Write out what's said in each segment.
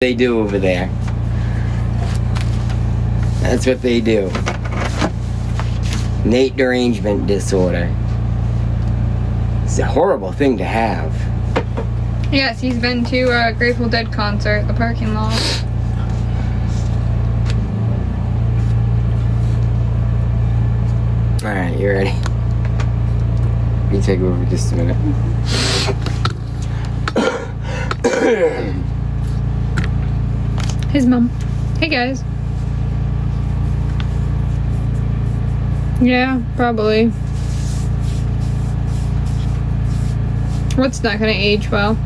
they do over there. That's what they do. Nate derangement disorder. It's a horrible thing to have. Yes, he's been to a Grateful Dead concert at the parking lot. Alright, you ready? You take over just a minute. His mom. Hey guys. Yeah, probably. What's not gonna age well?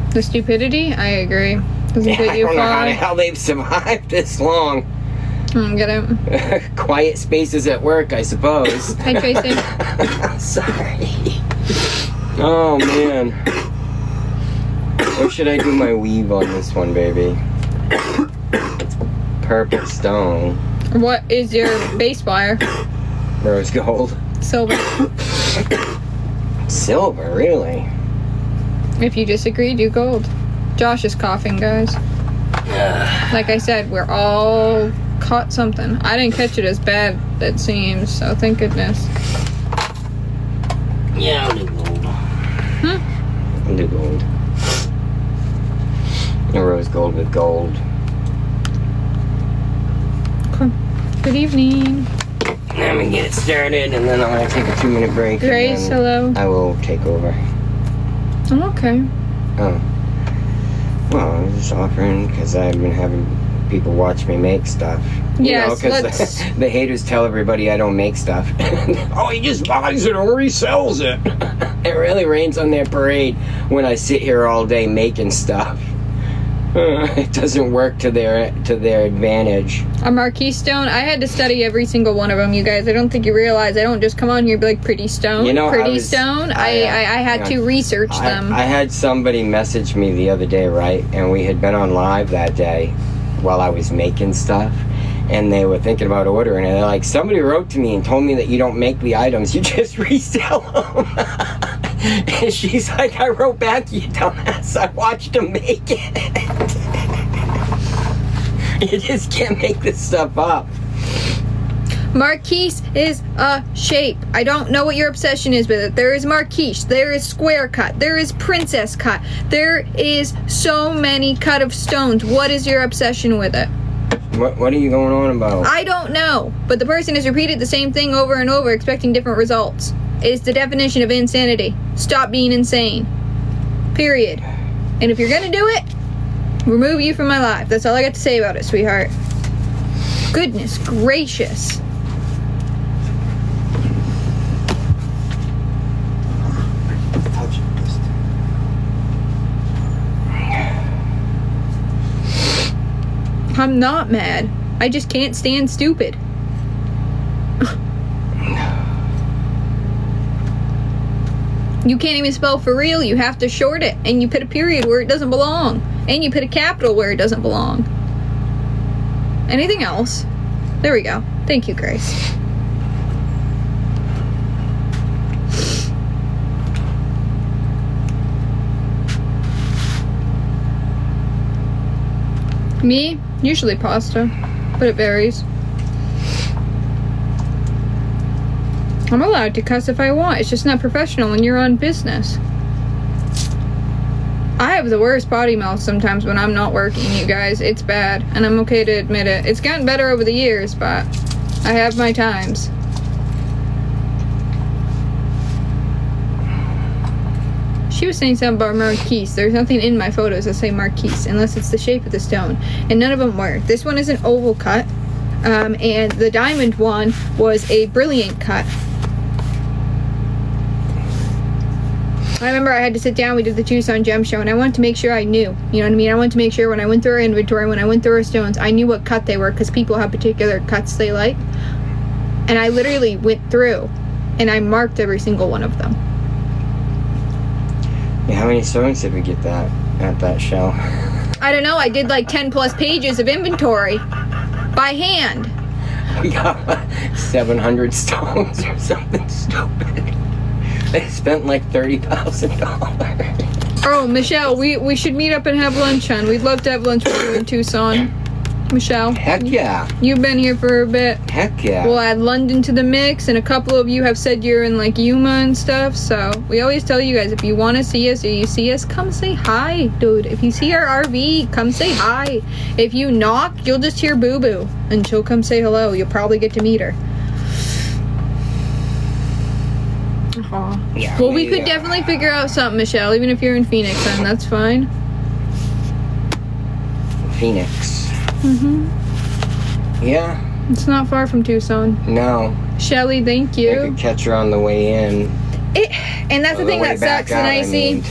The stupidity? I agree. Doesn't Yeah, get I you don't know how far. the hell they've survived this long. Get it. Quiet spaces at work, I suppose. Hi, Tracy. Sorry. Oh, man. Where should I do my weave on this one, baby? It's purple stone. What is your base wire? Rose gold. Silver. Silver, really? If you disagree, do gold. Josh is coughing, guys. Like I said, we're all caught something. I didn't catch it as bad, it seems, so thank goodness. Yeah, I'll do gold. I'll do gold. A rose gold with gold. Okay. Good evening. Let me get it started, and then I'm going to take a 2-minute break. Grace, and hello. I will take over. I'm okay. Oh. Well, I was just offering because I've been having people watch me make stuff. Yes, because let's... the haters tell everybody I don't make stuff. Oh, he just buys it or resells it. It really rains on their parade when I sit here all day making stuff. It doesn't work to their advantage. A Marquis stone? I had to study every single one of them, you guys. I don't think you realize. I don't just come on here and be like, pretty stone, You know, pretty stone. I had to research them. I had somebody message me the other day, right? And we had been on live that day while I was making stuff. And they were thinking about ordering it. They're like, somebody wrote to me and told me that you don't make the items, you just resell them. And she's like, I wrote back, you dumbass. I watched them make it. You just can't make this stuff up. Marquis is a shape. I don't know what your obsession is with it. There is Marquis. There is square cut. There is princess cut. There is so many cut of stones. What is your obsession with it? What are you going on about? I don't know. But the person has repeated the same thing over and over, expecting different results. It is the definition of insanity. Stop being insane. Period. And if you're gonna do it, remove you from my life. That's all I got to say about it, sweetheart. Goodness gracious. I'm not mad. I just can't stand stupid. You can't even spell for real. You have to short it. And you put a period where it doesn't belong. And you put a capital where it doesn't belong. Anything else? There we go. Thank you, Grace. Me? Usually pasta, but it varies. I'm allowed to cuss if I want. It's just not professional when you're on business. I have the worst potty mouth sometimes when I'm not working, you guys. It's bad, and I'm okay to admit it. It's gotten better over the years, but I have my times. She was saying something about Marquis. There's nothing in my photos that say Marquis, unless it's the shape of the stone. And none of them were. This one is an oval cut, and the diamond one was a brilliant cut. I remember I had to sit down, we did the Tucson Gem Show, and I wanted to make sure I knew. You know what I mean? I wanted to make sure when I went through our inventory, when I went through our stones, I knew what cut they were, because people have particular cuts they like. And I literally went through, and I marked every single one of them. Yeah, how many stones did we get that at that show? I don't know, I did like 10 plus pages of inventory. By hand. We got 700 stones or something stupid. They spent like $30,000. Oh, Michelle, we should meet up and have lunch, hon. We'd love to have lunch with you in Tucson. Michelle. Heck yeah. You've been here for a bit. Heck yeah. We'll add London to the mix, and a couple of you have said you're in like Yuma and stuff. So we always tell you guys, if you want to see us or you see us, come say hi, dude. If you see our RV, come say hi. If you knock, you'll just hear Boo Boo, and she'll come say hello. You'll probably get to meet her. Aw. Yeah, Well, we could definitely figure out something, Michelle. Even if you're in Phoenix, then that's fine. Phoenix. Mm-hmm. Yeah. It's not far from Tucson. No. Shelly, thank I you. could catch her on the way in. And that's the thing that sucks, and I see.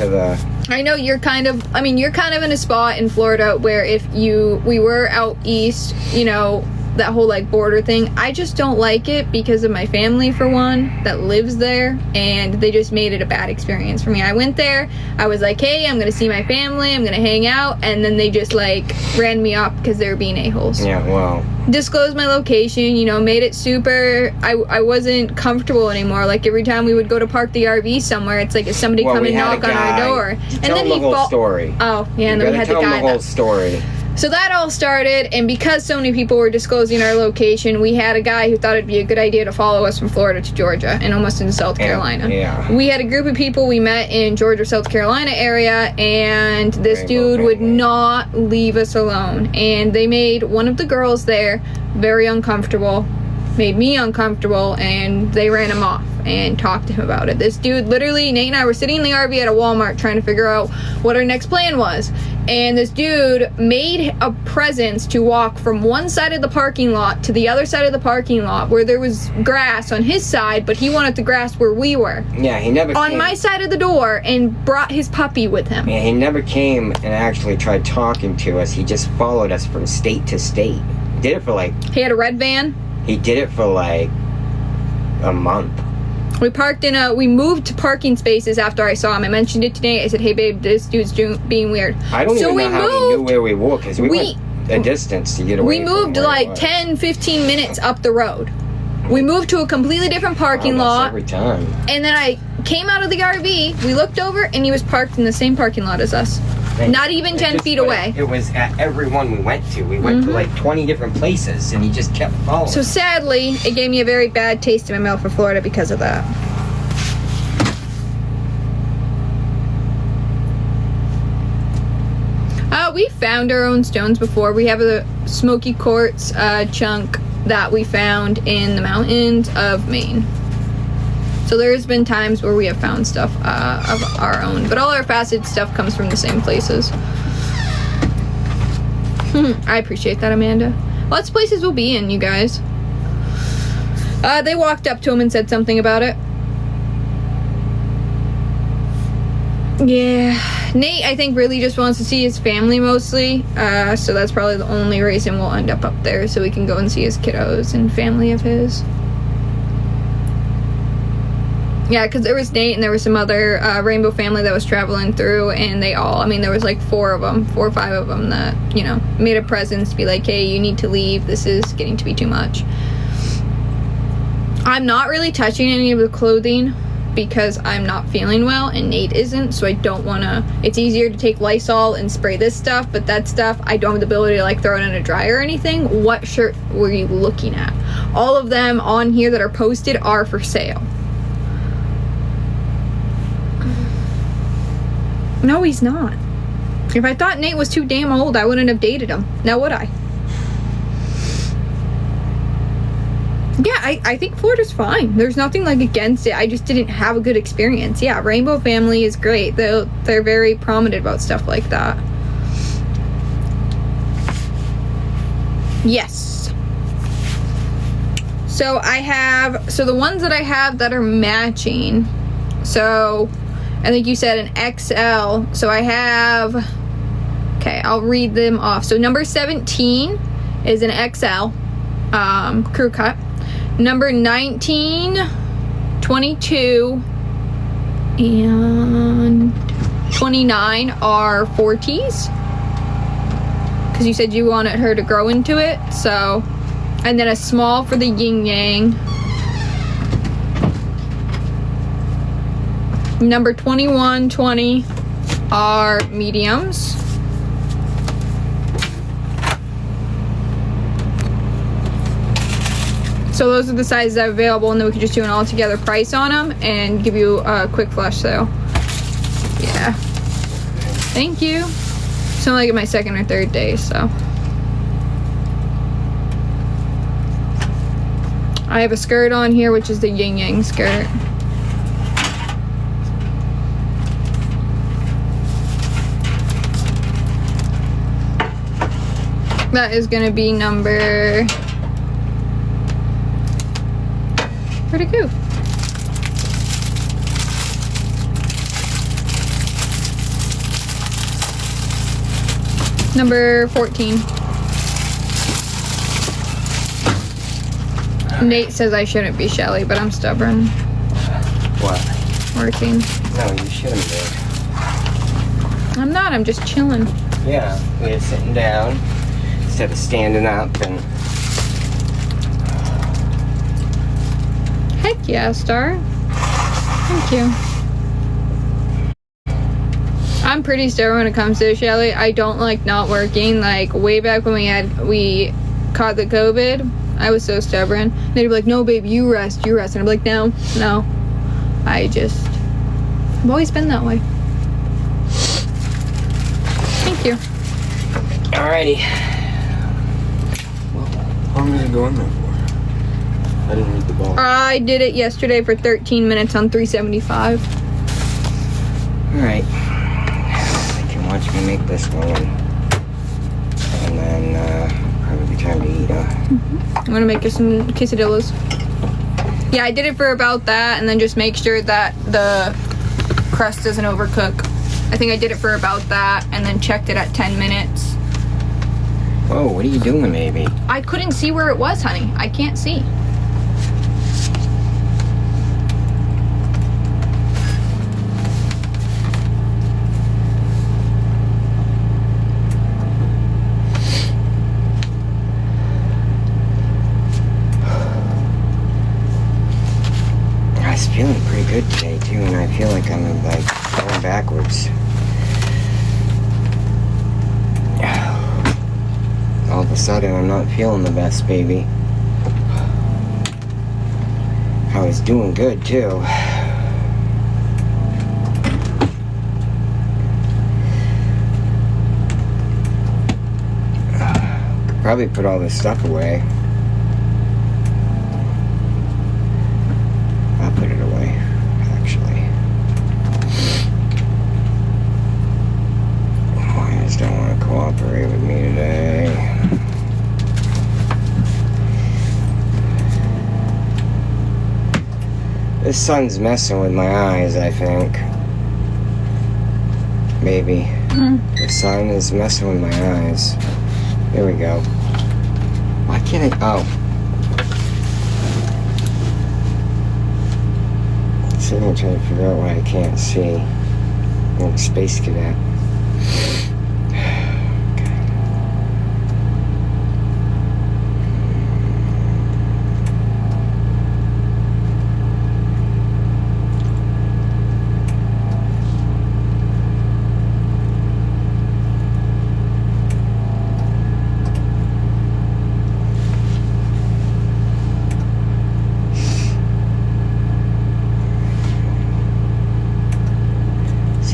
I know you're kind of in a spot in Florida where if we were out east, you know, that whole like border thing, I just don't like it because of my family, for one, that lives there, and they just made it a bad experience for me. I went there, I was like, hey, I'm gonna see my family, I'm gonna hang out, and then they just like ran me up because they were being a-holes. Yeah, well. Disclosed my location, you know, made it super, I wasn't comfortable anymore. Like every time we would go to park the RV somewhere, it's like, is somebody come and knock on our door? And then he whole story. Oh, yeah, and then we had the guy. The whole story. So that all started, and because so many people were disclosing our location, we had a guy who thought it'd be a good idea to follow us from Florida to Georgia and almost into South Carolina. Yeah. We had a group of people we met in Georgia, South Carolina area, and this dude would not leave us alone. And they made one of the girls there very uncomfortable, made me uncomfortable, and they ran him off and talked to him about it. This dude, literally, Nate and I were sitting in the RV at a Walmart trying to figure out what our next plan was. And this dude made a presence to walk from one side of the parking lot to the other side of the parking lot where there was grass on his side, but he wanted the grass where we were. Yeah, he never on my side of the door, and brought his puppy with him. Yeah, he never came and actually tried talking to us. He just followed us from state to state. Did it for like... He had a red van. He did it for like a month. We parked we moved to parking spaces after I saw him. I mentioned it today. I said, hey babe, this dude's being weird. I don't even know how he knew where we were, because we went a distance to get away. We moved like 10, 15 minutes up the road. We moved to a completely different parking lot. Every time. And then I came out of the RV, we looked over, and he was parked in the same parking lot as us. Not even 10 feet away. It was at every one we went to. We went to like 20 different places, and he just kept following. So sadly, it gave me a very bad taste in my mouth for Florida because of that. We found our own stones before. We have a smoky quartz chunk that we found in the mountains of Maine. So there's been times where we have found stuff of our own, but all our facet stuff comes from the same places. I appreciate that, Amanda. Lots of places we'll be in, you guys. They walked up to him and said something about it. Yeah, Nate, I think, really just wants to see his family mostly, so that's probably the only reason we'll end up there, so we can go and see his kiddos and family of his. Yeah, because there was Nate and there was some other Rainbow family that was traveling through, and they all, I mean, there was like 4 or 5 of them that, you know, made a presence to be like, hey, you need to leave, this is getting to be too much. I'm not really touching any of the clothing because I'm not feeling well and Nate isn't, so I don't want to. It's easier to take Lysol and spray this stuff, but that stuff I don't have the ability to like throw it in a dryer or anything. What shirt were you looking at? All of them on here that are posted are for sale. No, he's not. If I thought Nate was too damn old, I wouldn't have dated him. Now would I? Yeah, I think Florida's fine. There's nothing like against it. I just didn't have a good experience. Yeah, Rainbow Family is great. They're very prominent about stuff like that. Yes. So the ones that I have that are matching. So I think you said an XL. So I have, okay, I'll read them off. So number 17 is an XL crew cut. Number 19, 22, and 29 are 40s. Because you said you wanted her to grow into it. So, and then a small for the yin yang. Number 21, 20 are mediums. So those are the sizes that are available, and then we can just do an all-together price on them and give you a quick flash sale. Yeah. Thank you. It's only like my second or third day, so. I have a skirt on here, which is the yin yang skirt. That is gonna be number. Where'd it go? Number 14. Nate says I shouldn't be Shelly, but I'm stubborn. What? Working. No, you shouldn't be. I'm not, I'm just chilling. Yeah, we're sitting down instead of standing up and. Heck yeah, Star. Thank you. I'm pretty stubborn when it comes to Shelly. I don't like not working. Like way back when we caught the COVID, I was so stubborn. They'd be like, "No, babe, you rest." And I'm like, "No. I've always been that way." Thank you. Alrighty. Well, how long is it going there for? I didn't read the ball. I did it yesterday for 13 minutes on 375. Alright. You can watch me make this one. And then, probably time to eat, I'm gonna make you some quesadillas. Yeah, I did it for about that, and then just make sure that the crust doesn't overcook. I think I did it for about that, and then checked it at 10 minutes. Whoa, what are you doing, baby? I couldn't see where it was, honey. I can't see. I was feeling pretty good today, too, and I feel like I'm, like, going backwards. All of a sudden, I'm not feeling the best, baby. I was doing good, too. Could probably put all this stuff away. I'll put it away, actually. I just don't want to cooperate with me today. This sun's messing with my eyes, I think. Maybe. The sun is messing with my eyes. There we go. Why can't I? Oh. Sitting here trying to figure out why I can't see. I'm Space Cadet.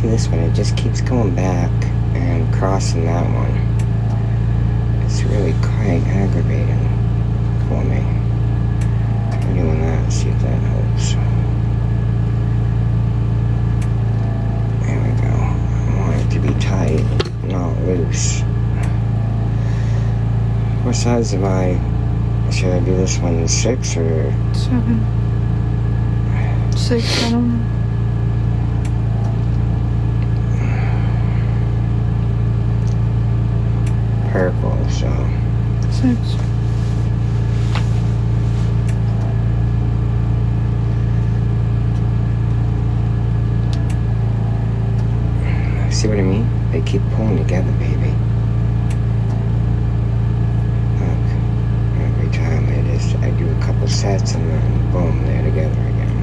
This one, it just keeps going back and crossing that one. It's really quite aggravating for me. I'm doing that, see if that helps. There we go. I want it to be tight, not loose. What size am I? Should I do this one 6 or 7. 6, I don't know. purple, so 6. see what I mean? They keep pulling together, baby. Look, every time I do a couple sets and then boom, they're together again.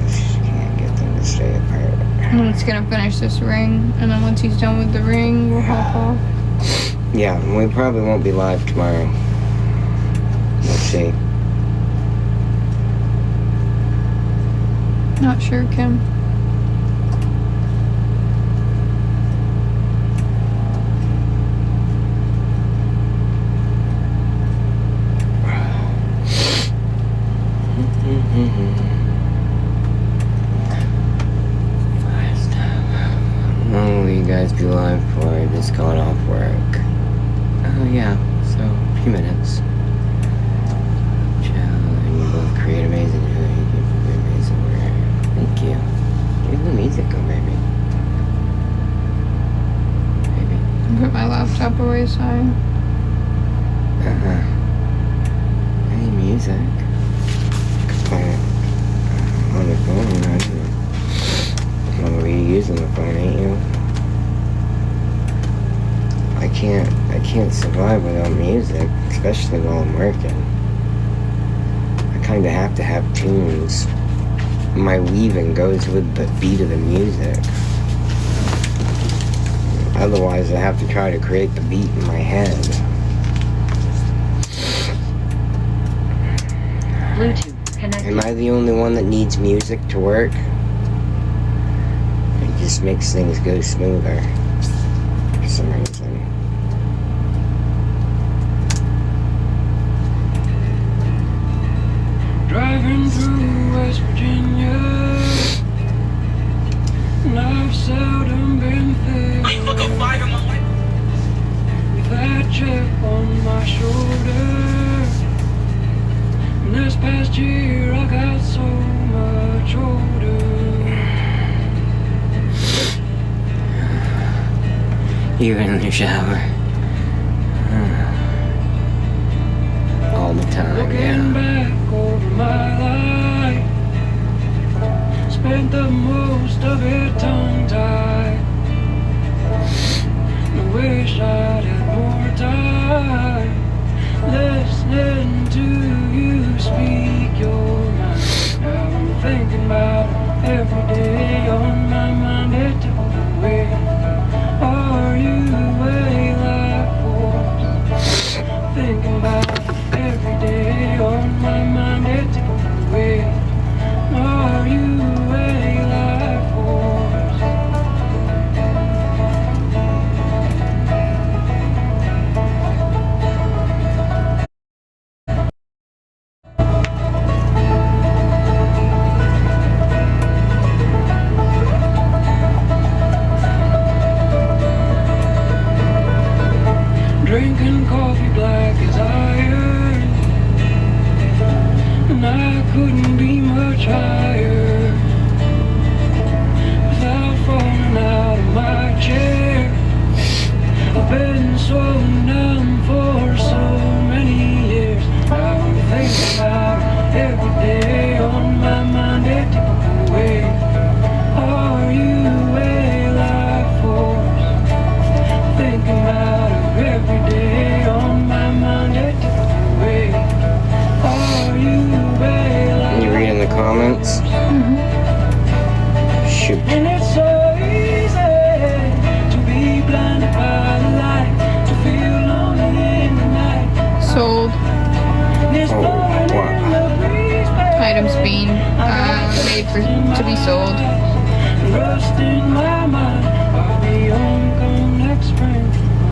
Just can't get them to stay apart. this ring, and then once he's done with the ring, we'll hop off. Yeah, we probably won't be live tomorrow. We'll see. Not sure, Kim. How long will you guys be live for? I just got off work. Oh yeah, so a few minutes. And you both create amazing. You do amazing work. Thank you. Give the music go, baby. Baby. Put my laptop away, sorry. Any music? Play it on the phone. I don't know. Well, you're using the phone, ain't you? I can't survive without music, especially while I'm working. I kind of have to have tunes. My weaving goes with the beat of the music. Otherwise, I have to try to create the beat in my head. Bluetooth connected. Am I the only one that needs music to work? It just makes things go smoother for some reason. Driving through West Virginia, and I've seldom been there. With that chip on my shoulder, and this past year I got so much older. You're in the shower. All the time, Looking yeah. back over my life, spent the most of it tongue-tied. I wish I'd had more time listening to you speak your mind. Now I'm thinking about it every day on my mind. It took away. Are you a life force? Thinking about it every day on my mind. It took away. Are you a life force? Drinking coffee black as iron, and I couldn't be much higher without falling out of my chair. I've been slowing down for so many years. Now I'm thinking about it every day on my mind. It took away. Are you a life force? Thinking about it every day on my mind. It took away. Are you a life? You reading the comments? Shoot. And it's so easy to be blinded by the light, to feel lonely in the night. Sold. It's blowing in the breeze, baby. Items being made to be sold. Rust in my mind. I'll be home come next spring.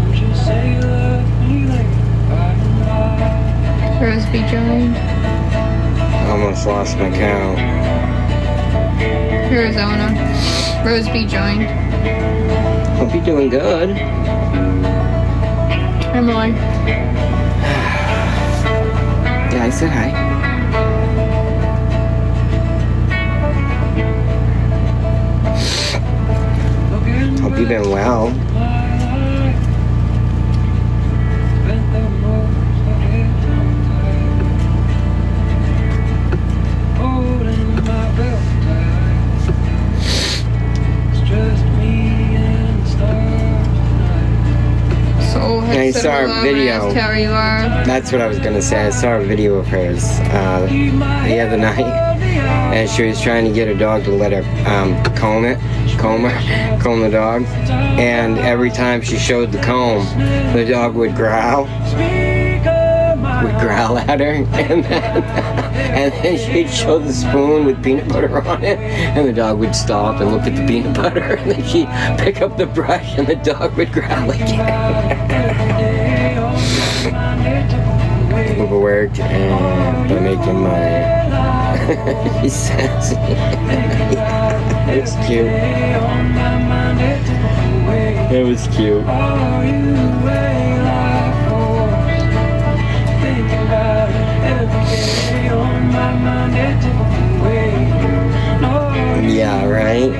Won't you say you love me later by and by? Roseby joined. Almost lost my count. Arizona. Roseby joined. Hope you're doing good. Emily. Yeah, I said hi. Hope you've been well. Soul Yeah, I has saw a video. asked how you are. That's what I was gonna say. I saw a video of hers the other night. and she was trying to get her dog to let her comb the dog. And every time she showed the comb, the dog would growl at her, and then she'd show the spoon with peanut butter on it, and the dog would stop and look at the peanut butter, and then she'd pick up the brush, and the dog would growl again. Overworked and by making money. He says. It's cute. It was cute. Yeah, right?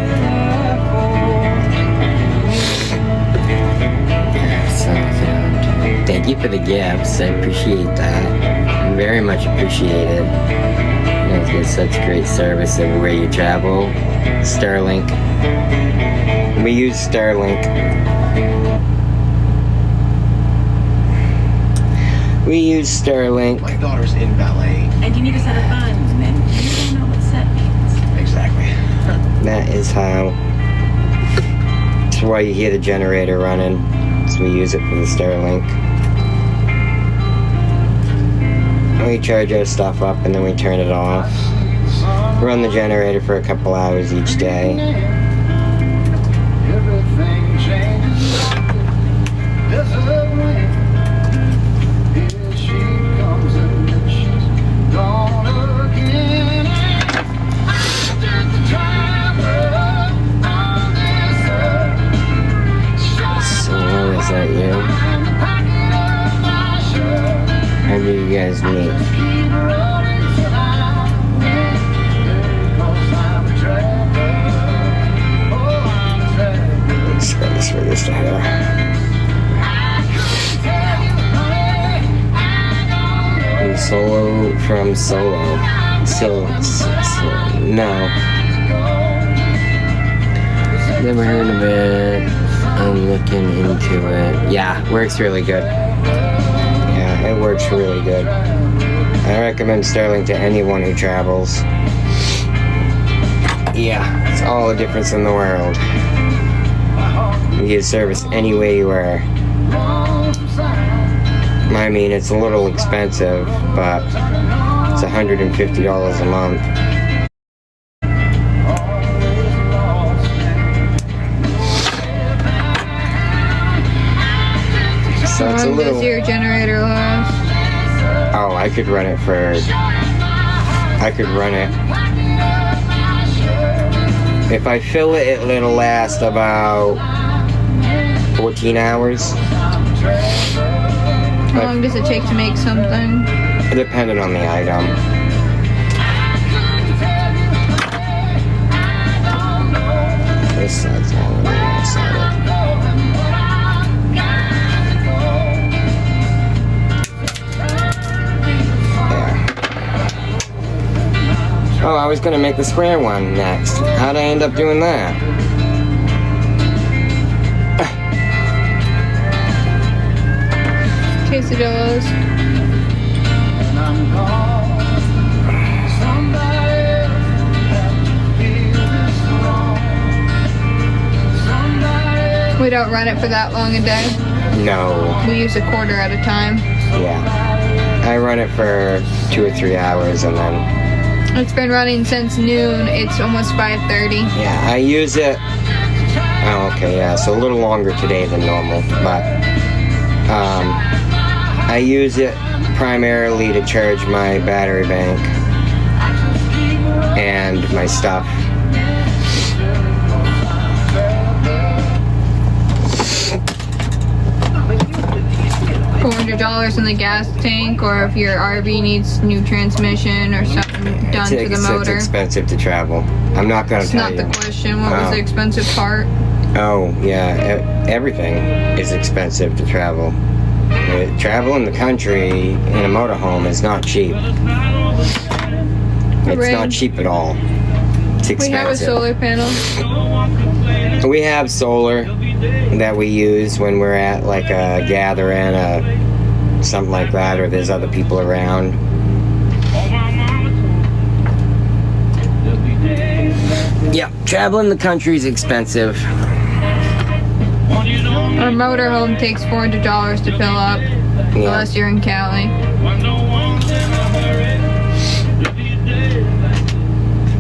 So cute. Thank you for the gifts. I appreciate that. Very much appreciated. You guys get such great service everywhere you travel. Starlink. We use Starlink. We use Starlink. My daughter's in ballet. And you need a set of funds, and you don't know what set means. Exactly. That is how. That's why you hear the generator running. So we use it for the Starlink. We charge our stuff up and then we turn it off. Run the generator for a couple hours each day. Everything changes. There's a wind. Here she comes and she's gone again. I'm just a traveler on this earth. So, is that you? How do you guys meet? Keep rolling till I'm because I'm a traveler. Oh, I'm a traveler. Let's get this for this to her. Solo from Solo. No. Never heard of it. I'm looking into it. Yeah, works really good. Yeah, it works really good. I recommend Starlink to anyone who travels. Yeah, it's all the difference in the world. You get service anywhere you are. I mean, it's a little expensive, but it's $150 a month. So How it's a long little. does your generator last? Oh, I could run it. If I fill it, it'll last about 14 hours. How long does it take to make something? Depending on the item. This side's longer than that side. There. Oh, I was gonna make the square one next. How'd I end up doing that? Quesadillas. And I'm gone. Somebody else had to feel this wrong. Somebody else. We don't run it for that long a day. No. We use a quarter at a time. Yeah. I run it for 2 or 3 hours and then. It's been running since noon. It's almost 5:30. Yeah, I use it. Oh, okay, yeah. So a little longer today than normal, but I use it primarily to charge my battery bank and my stuff. $400 in the gas tank, or if your RV needs new transmission or something done to the It's motor. expensive to travel. I'm not gonna It's tell not you. the question. What was Oh. the expensive part? Oh, yeah. Everything is expensive to travel. Travel in the country in a motorhome is not cheap. It's Right. not cheap at all. It's We expensive. have a solar panel. We have solar that we use when we're at like a gathering, something like that, or there's other people around. Yeah, traveling the country is expensive. Our motorhome takes $400 to fill up, unless you're in Cali.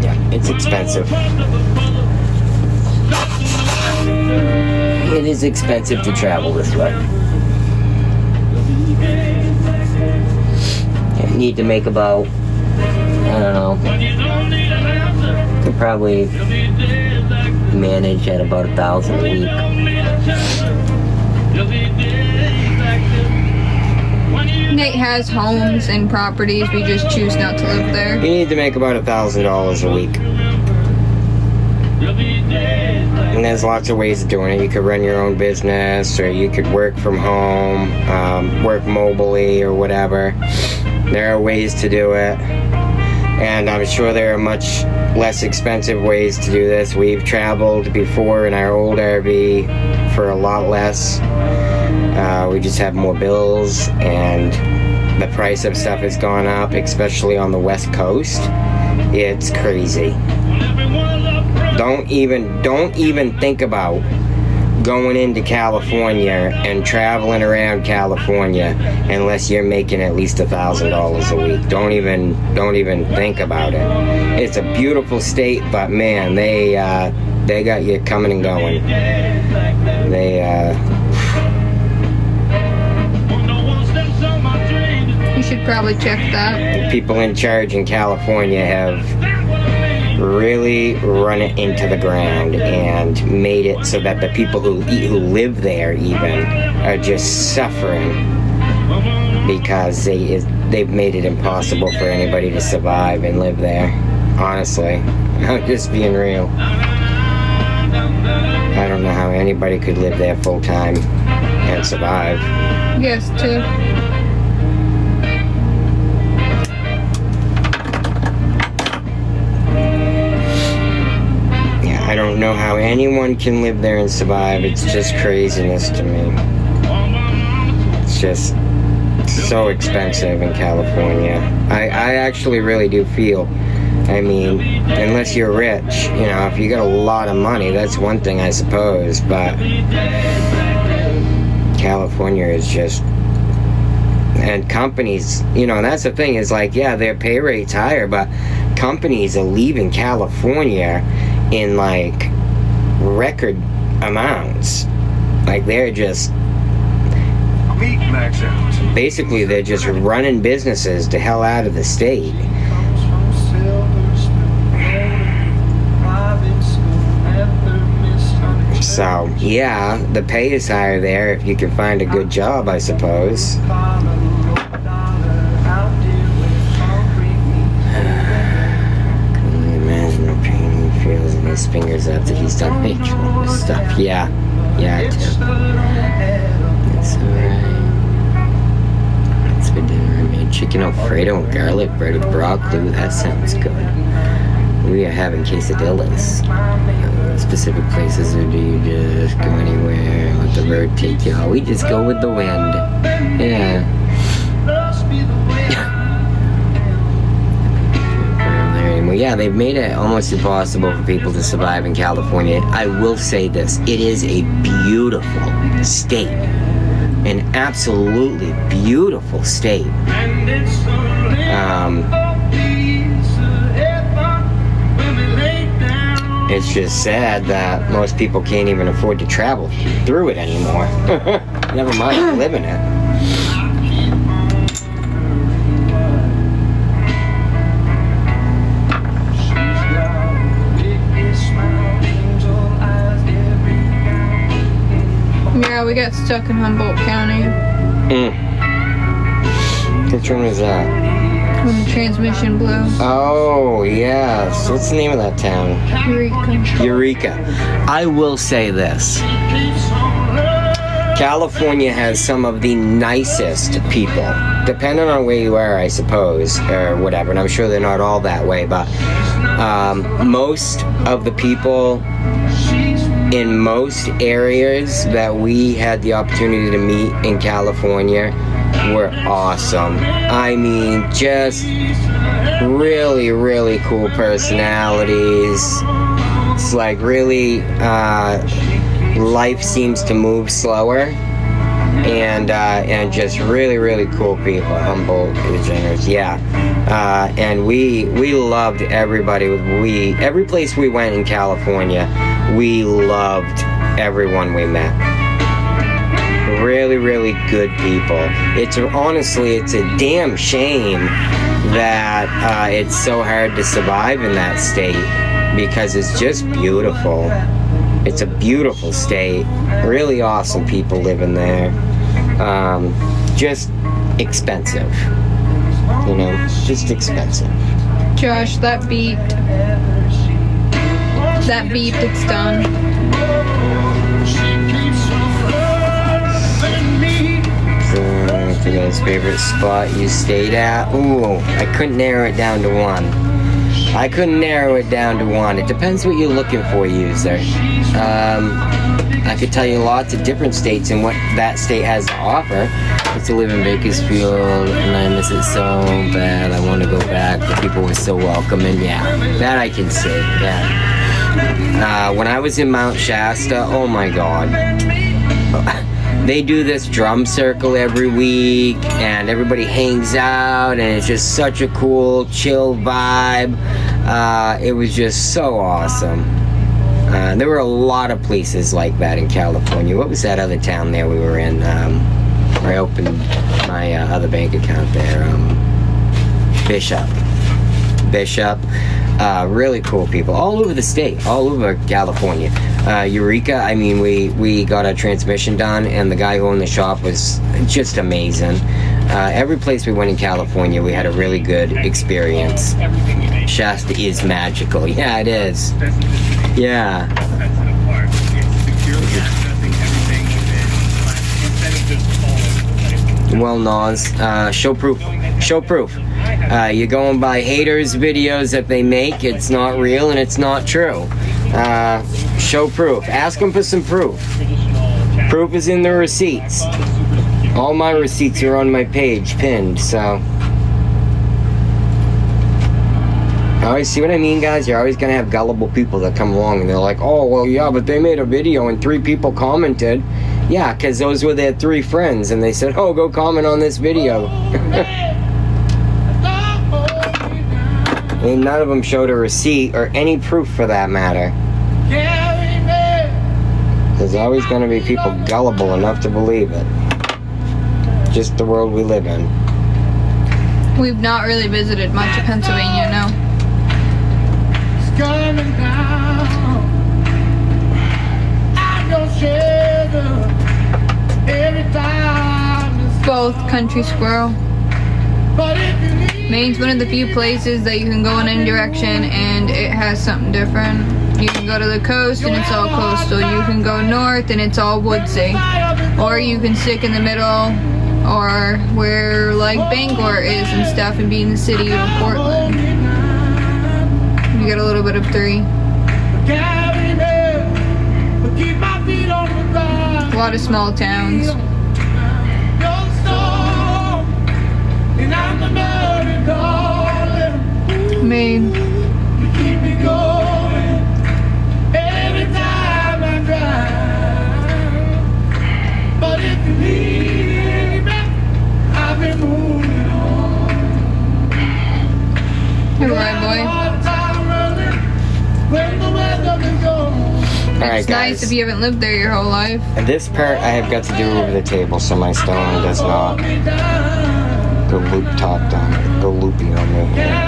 Yeah, it's expensive. It is expensive to travel this way. You need to make about, I don't know, could probably manage at about 1,000 a week. Nate has homes and properties, we just choose not to live there. You need to make about $1,000 a week. And there's lots of ways of doing it. You could run your own business, or you could work from home, work mobily, or whatever. There are ways to do it. And I'm sure there are much less expensive ways to do this. We've traveled before in our old RV for a lot less. We just have more bills, and the price of stuff has gone up, especially on the West Coast. It's crazy. Don't even think about going into California and traveling around California unless you're making at least $1,000 a week. Don't even think about it. It's a beautiful state, but man, they got you coming and going. You should probably check that. People in charge in California have really run it into the ground and made it so that the people who live there even are just suffering because they've made it impossible for anybody to survive and live there. Honestly, I'm just being real. I don't know how anybody could live there full time and survive. Yes, too. I don't know how anyone can live there and survive. It's just craziness to me. It's just so expensive in California. I actually really do feel, I mean, unless you're rich, you know, if you got a lot of money, that's one thing, I suppose, but California is just, and companies, you know, and that's the thing, is like, yeah, their pay rate's higher, but companies are leaving California in like record amounts. Like they're just basically they're just running businesses the hell out of the state. So yeah, the pay is higher there if you can find a good job, I suppose. His fingers after he's done making all this stuff. Yeah, Tim. It's alright. That's for dinner. I made chicken Alfredo and garlic bread with broccoli. That sounds good. We are having quesadillas. Specific places, or do you just go anywhere? Let the road take you? Oh, we just go with the wind. Yeah. Yeah, they've made it almost impossible for people to survive in California. I will say this, it is a beautiful state. An absolutely beautiful state. It's just sad that most people can't even afford to travel through it anymore. Never mind live in it. Yeah, we got stuck in Humboldt County. Which one was that? When the transmission blew. Oh, yes. What's the name of that town? Eureka. I will say this. California has some of the nicest people. Depending on where you are, I suppose, or whatever. And I'm sure they're not all that way, but most of the people in most areas that we had the opportunity to meet in California were awesome. I mean, just really, really cool personalities. it's like really life seems to move slower, and just really cool people, humble, generous. Yeah, and we loved everybody. Every place we went in California, we loved everyone we met. Really good people. It's honestly, it's a damn shame that it's so hard to survive in that state, because it's just beautiful. It's a beautiful state. Really awesome people living there. Just expensive. You know, just expensive. Josh, that beeped. That beeped, it's done. For guys' favorite spot you stayed at? Ooh, I couldn't narrow it down to one. It depends what you're looking for, user. I could tell you lots of different states and what that state has to offer. I used to live in Bakersfield and I miss it so bad. I want to go back. The people were so welcoming. Yeah, that I can see. Yeah. When I was in Mount Shasta, oh my God. They do this drum circle every week and everybody hangs out and it's just such a cool, chill vibe. It was just so awesome. There were a lot of places like that in California. What was that other town there we were in? Where I opened my other bank account there. Bishop. Really cool people all over the state, all over California. Eureka, I mean, we got our transmission done and the guy who owned the shop was just amazing. Every place we went in California, we had a really good experience. Shasta is magical. Yeah, it is. Yeah. Well, Nas, show proof. You're going by haters' videos that they make. It's not real and it's not true. Show proof. Ask them for some proof. Proof is in the receipts. All my receipts are on my page, pinned, so. Always see what I mean, guys? You're always gonna have gullible people that come along and they're like, oh, well, yeah, but they made a video and 3 people commented. Yeah, because those were their 3 friends and they said, oh, go comment on this video. And none of them showed a receipt or any proof for that matter. There's always going to be people gullible enough to believe it. Just the world we live in. We've not really visited much of Pennsylvania, no. Both Country Squirrel. Maine's one of the few places that you can go in any direction and it has something different. You can go to the coast and it's all coastal. You can go north and it's all woodsy. Or you can stick in the middle or where like Bangor is and stuff and be in the city of Portland. You get a little bit of 3. A lot of small towns. Maine. Hey, right, boy. Alright, It's guys. nice if you haven't lived there your whole life. And this part I have got to do over the table so my stone does not go loop topped on it. Go loopy on me. Okay.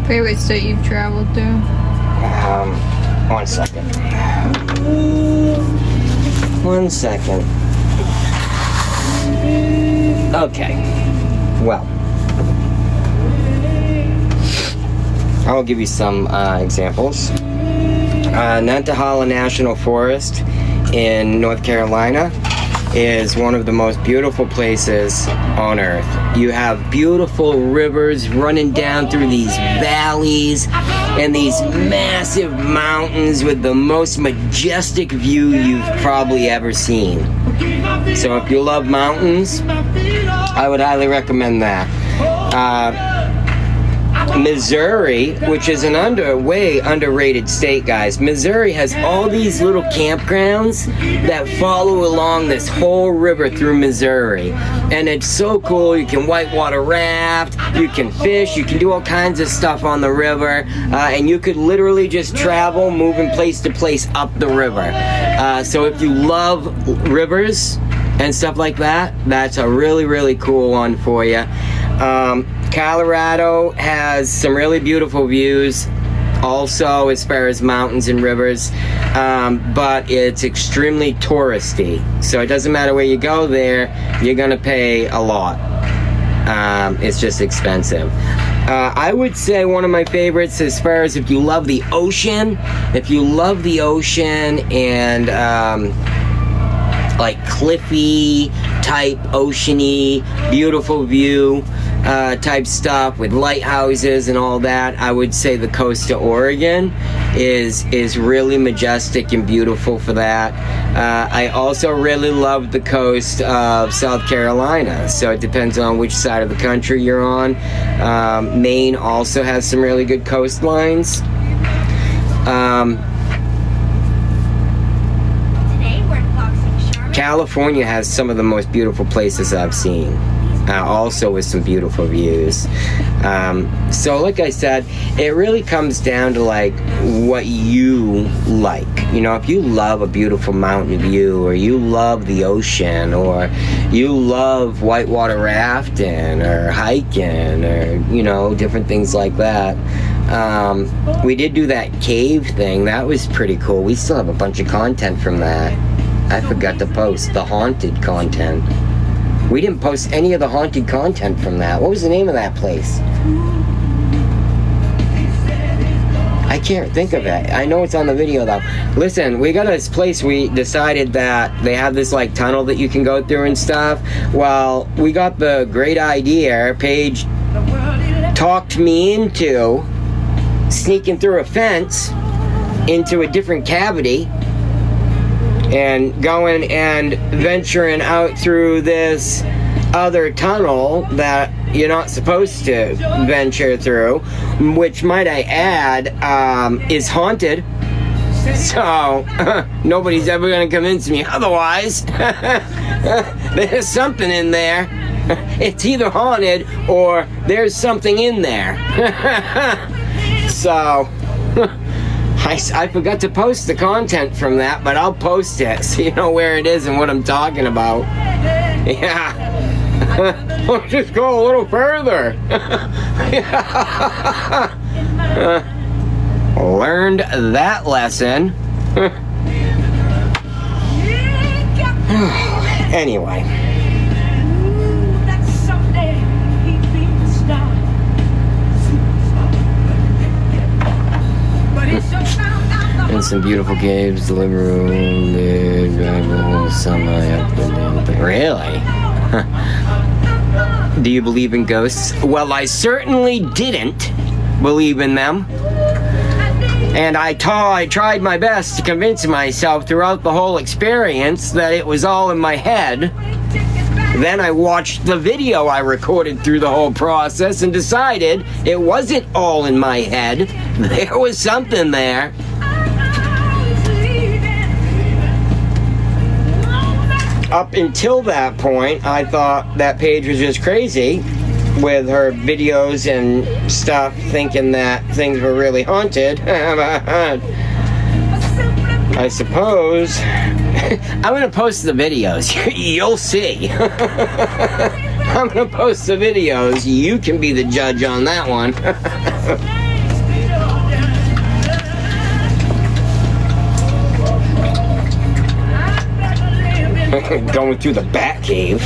Favorite state you've traveled to? 1 second. 1 second. Okay. Well. I'll give you some examples. Nantahala National Forest in North Carolina is one of the most beautiful places on earth. You have beautiful rivers running down through these valleys and these massive mountains with the most majestic view you've probably ever seen. So if you love mountains, I would highly recommend that. Missouri, which is an way underrated state, guys. Missouri has all these little campgrounds that follow along this whole river through Missouri. And it's so cool. You can whitewater raft, you can fish, you can do all kinds of stuff on the river. And you could literally just travel, moving place to place up the river. So if you love rivers and stuff like that, that's a really, really cool one for you. Colorado has some really beautiful views also as far as mountains and rivers, but it's extremely touristy, so it doesn't matter where you go there, you're gonna pay a lot. It's just expensive. I would say one of my favorites as far as if you love the ocean and like cliffy type, oceany, beautiful view type stuff with lighthouses and all that, I would say the coast of Oregon is really majestic and beautiful for that. I also really love the coast of South Carolina, so it depends on which side of the country you're on. Maine also has some really good coastlines. California has some of the most beautiful places I've seen, also with some beautiful views. So like I said, it really comes down to like what you like. You know, if you love a beautiful mountain view, or you love the ocean, or you love whitewater rafting or hiking, or, you know, different things like that. We did do that cave thing. That was pretty cool. We still have a bunch of content from that. I forgot to post the haunted content. We didn't post any of the haunted content from that. What was the name of that place? I can't think of it. I know it's on the video though. Listen, we got this place, we decided that they have this like tunnel that you can go through and stuff. Well, we got the great idea. Paige talked me into sneaking through a fence into a different cavity and going and venturing out through this other tunnel that you're not supposed to venture through, which, might I add, is haunted. So nobody's ever going to convince me otherwise. There's something in there. It's either haunted or there's something in there. So I forgot to post the content from that, but I'll post it so you know where it is and what I'm talking about. Yeah. Let's just go a little further. Learned that lesson. Anyway. And some beautiful caves, the living room, the driveway, Really? Do you believe in ghosts? Well, I certainly didn't believe in them. And I tried my best to convince myself throughout the whole experience that it was all in my head. Then I watched the video I recorded through the whole process and decided it wasn't all in my head. There was something there. Up until that point, I thought that Paige was just crazy with her videos and stuff, thinking that things were really haunted. I suppose. I'm gonna post the videos. You'll see. I'm gonna post the videos. You can be the judge on that one. Going through the bat cave.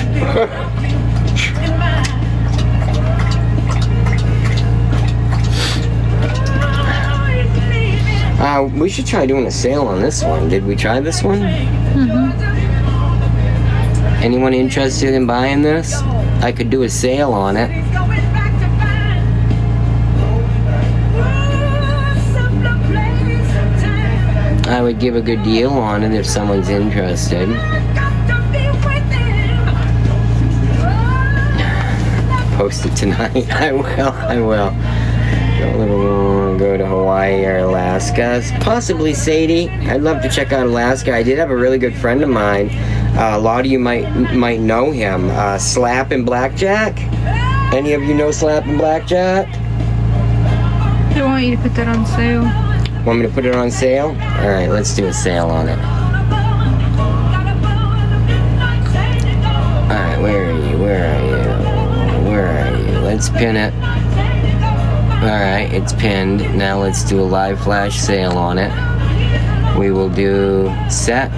We should try doing a sale on this one. Did we try this one? Anyone interested in buying this? I could do a sale on it. I would give a good deal on it if someone's interested. Post it tonight. I will. Go to Hawaii or Alaska. Possibly Sadie. I'd love to check out Alaska. I did have a really good friend of mine. A lot of you might know him. Slap and Blackjack. Any of you know Slap and Blackjack? I want you to put that on sale. Want me to put it on sale? Alright, let's do a sale on it. Alright, where are you? Let's pin it. Alright, it's pinned. Now let's do a live flash sale on it. We will do set.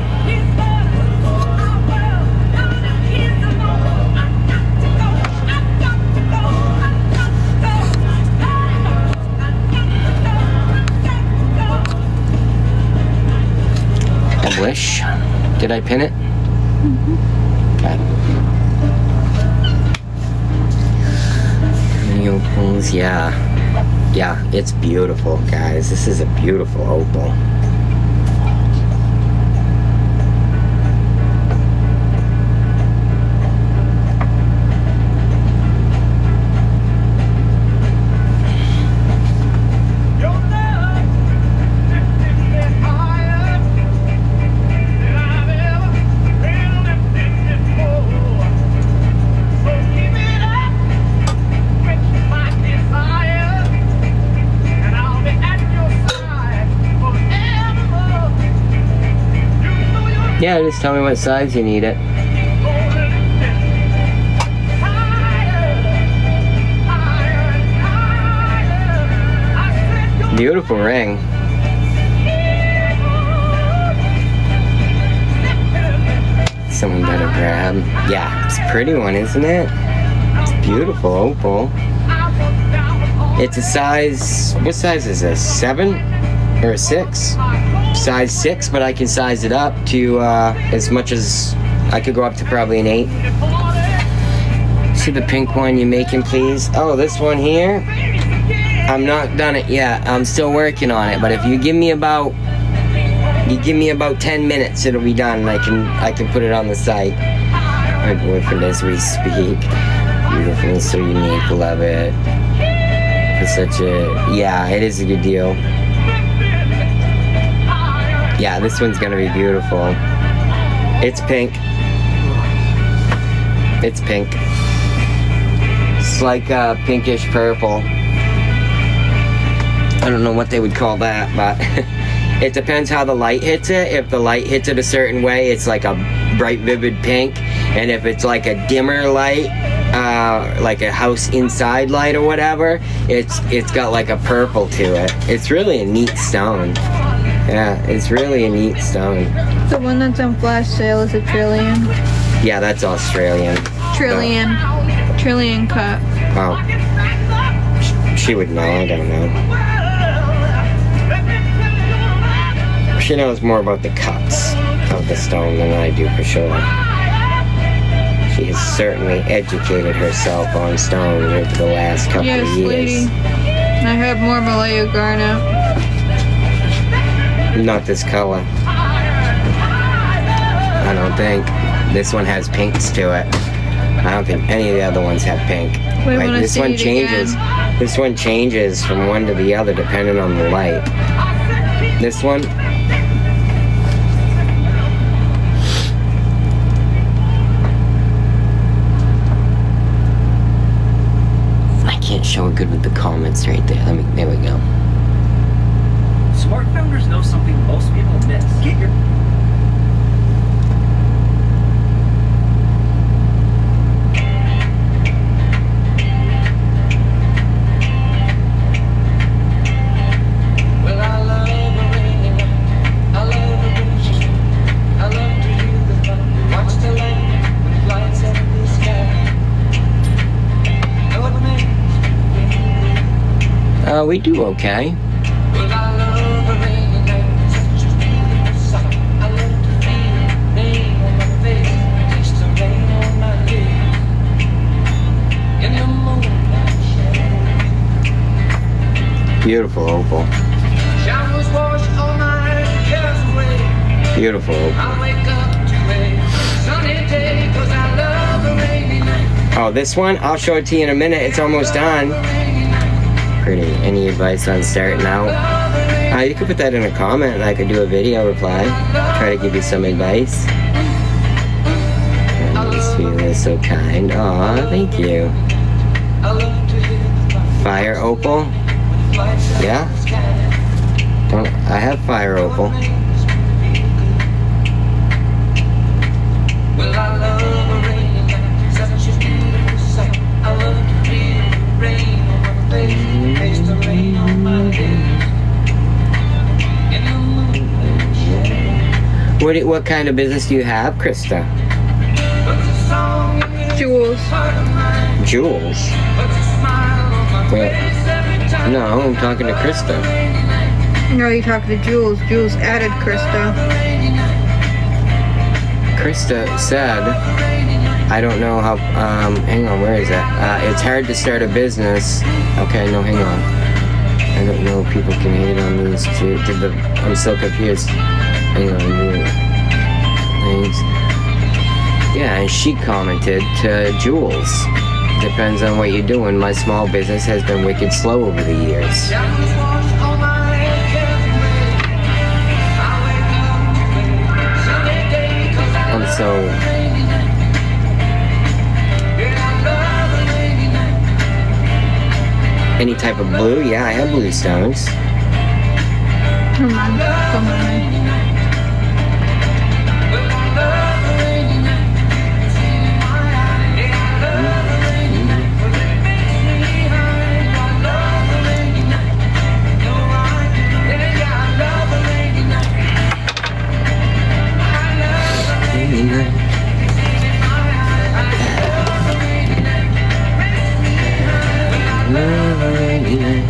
Publish. Did I pin it? Okay. Opals, yeah, it's beautiful, guys. This is a beautiful opal. Yeah, just tell me what size you need it. Beautiful ring. Someone better grab. Yeah, it's a pretty one, isn't it? It's a beautiful opal. It's a size, what size is this? 7 or a 6? Size 6, but I can size it up to as much as I could go up to probably an 8. See the pink one you're making, please? Oh, this one here? I'm not done it yet. I'm still working on it, but if you give me about 10 minutes, it'll be done, and I can put it on the site. My boyfriend as we speak. Beautiful, so unique, love it. It's such a, yeah, it is a good deal. Yeah, this one's gonna be beautiful. It's pink. It's pink. It's like pinkish purple. I don't know what they would call that, but it depends how the light hits it. If the light hits it a certain way, it's like a bright, vivid pink. And if it's like a dimmer light, like a house inside light or whatever, it's got like a purple to it. It's really a neat stone. Yeah, it's really a neat stone. The one that's on flash sale is a trillion. Yeah, that's Australian. Trillion. Trillion cut. Oh. She would know, I don't know. She knows more about the cuts of the stone than I do, for sure. She has certainly educated herself on stone over the last couple Yes, of years. lady. I have more Malaya garnet. Not this color. I don't think. This one has pinks to it. I don't think any of the other ones have pink. We Like wanna this see one it changes. again. This one changes from one to the other depending on the light. This one. I can't show it good with the comments right there. There we go. Smart founders know something most people miss. Get your We do okay. Beautiful opal. Showers wash all my cares away. Beautiful opal. I wake up to a sunny day 'cause I love a rainy night. Oh, this one? I'll show it to you in a minute. It's almost done. Pretty. Any advice on starting out? You could put that in a comment and I could do a video reply. Try to give you some advice. This feeling is so kind. Aw, thank you. I love to hear the Fire opal? Yeah? I have fire opal. Well, I love a rainy night, such a beautiful sight. I love to feel the rain on my face, taste the rain on my lips. In the moonlight, What kind of business do you have, Krista? puts a song in the Jewels. heart of mine, Jewels? puts a smile on my Well, face every time. no, I'm talking to Krista. No, you talk to Jules. Jules added Krista. Krista said, I don't know how, hang on, where is that? It's hard to start a business. Okay, no, hang on. I don't know if people can hate on these two. I'm so confused. Hang on, thanks. Yeah, and she commented to Jules. Depends on what you're doing. My small business has been wicked slow over the years. Showers wash all my cares away. I wake up to a sunny day 'cause I And so, rainy night. Yeah, I love a rainy night. any type of blue? Yeah, I have blue stones. Come on. Come on. Well, I love a rainy night. It's in my eyes. Yeah, I love a rainy night. Well, it makes me high. I love a rainy night. No, I do. Yeah, I love a rainy night. I love a rainy night. It's in my eyes. I love a rainy night. Makes me high. Well, I love a rainy night.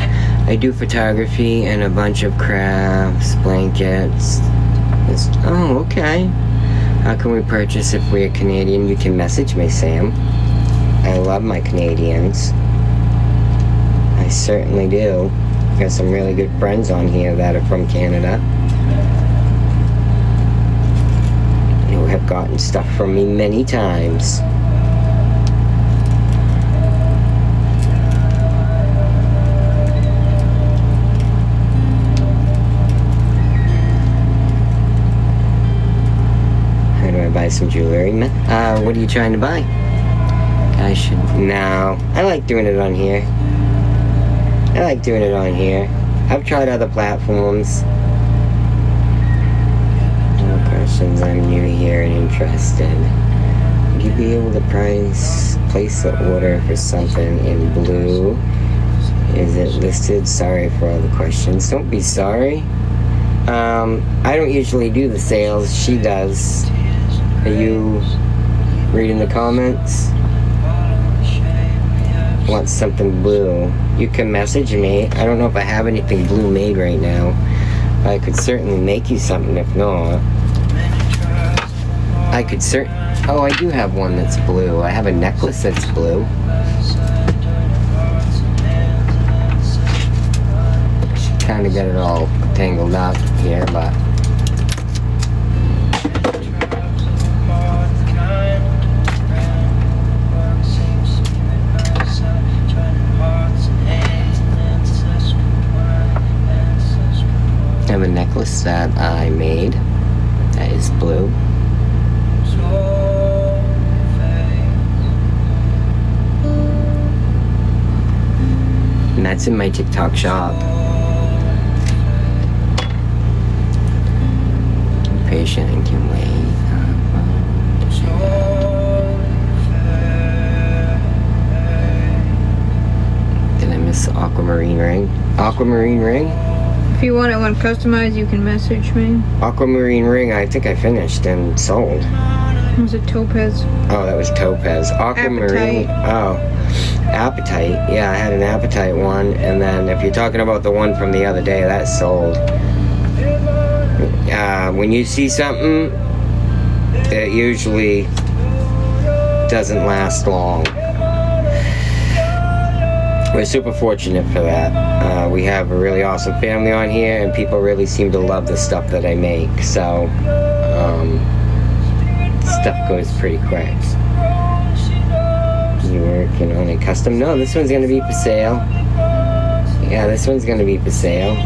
I do photography and a bunch of crafts, blankets. Oh, okay. How can we purchase if we're Canadian? You can message me, Sam. I love my Canadians. I certainly do. Got some really good friends on here that are from Canada, who have gotten stuff from me many times. How do I buy some jewelry? What are you trying to buy? I should. No. I like doing it on here. I've tried other platforms. No questions. I'm new here and interested. Would you be able to place the order for something in blue? Is it listed? Sorry for all the questions. Don't be sorry. I don't usually do the sales. She does. Are you reading the comments? Want something blue? You can message me. I don't know if I have anything blue made right now. I could certainly make you something if not. I could Oh, I do have one that's blue. I have a necklace that's blue. Kind of got it all tangled up here, but I have a necklace that I made that is blue. And that's in my TikTok shop. I'm patient and can wait. Did I miss the aquamarine ring? Aquamarine ring? If you want it one customized, you can message me. Aquamarine ring, I think I finished and sold. It was a topaz. Oh, that was topaz. Aquamarine. Oh, apatite. Yeah, I had an apatite one, and then if you're talking about the one from the other day, that's sold. When you see something, it usually doesn't last long. we're super fortunate for that. We have a really awesome family on here, and people really seem to love the stuff that I make. So stuff goes pretty quick. You working on a custom? No, this one's gonna be for sale. Yeah, this one's gonna be for sale.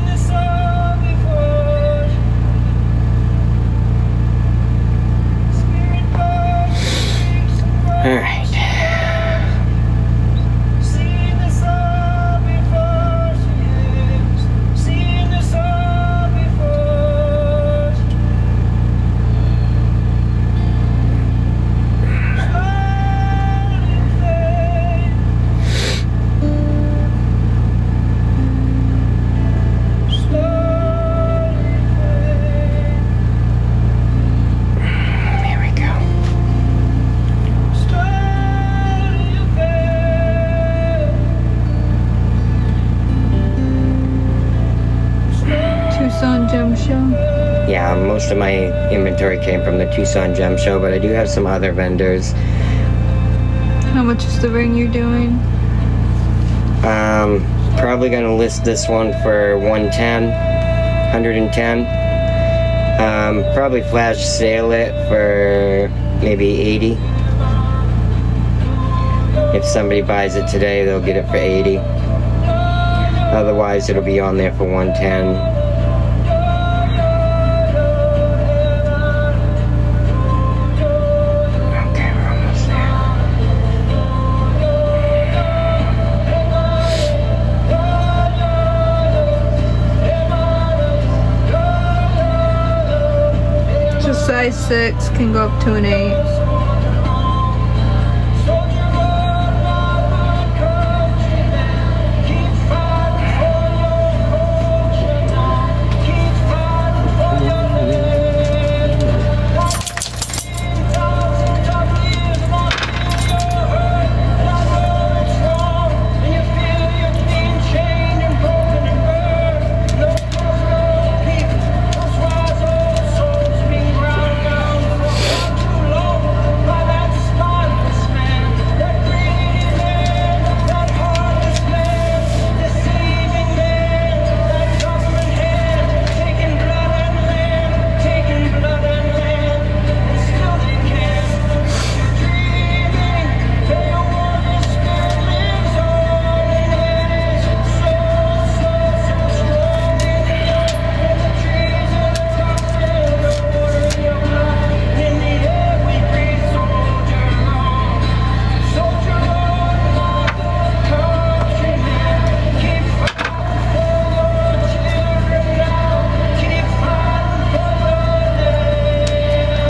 Alright. There we go. Tucson Gem Show. Yeah, most of my inventory came from the Tucson Gem Show, but I do have some other vendors. How much is the ring you're doing? Probably gonna list this one for 110. Probably flash sale it for maybe 80. If somebody buys it today, they'll get it for 80. Otherwise, it'll be on there for 110. Okay, we're almost there. Just size 6 can go up to an 8.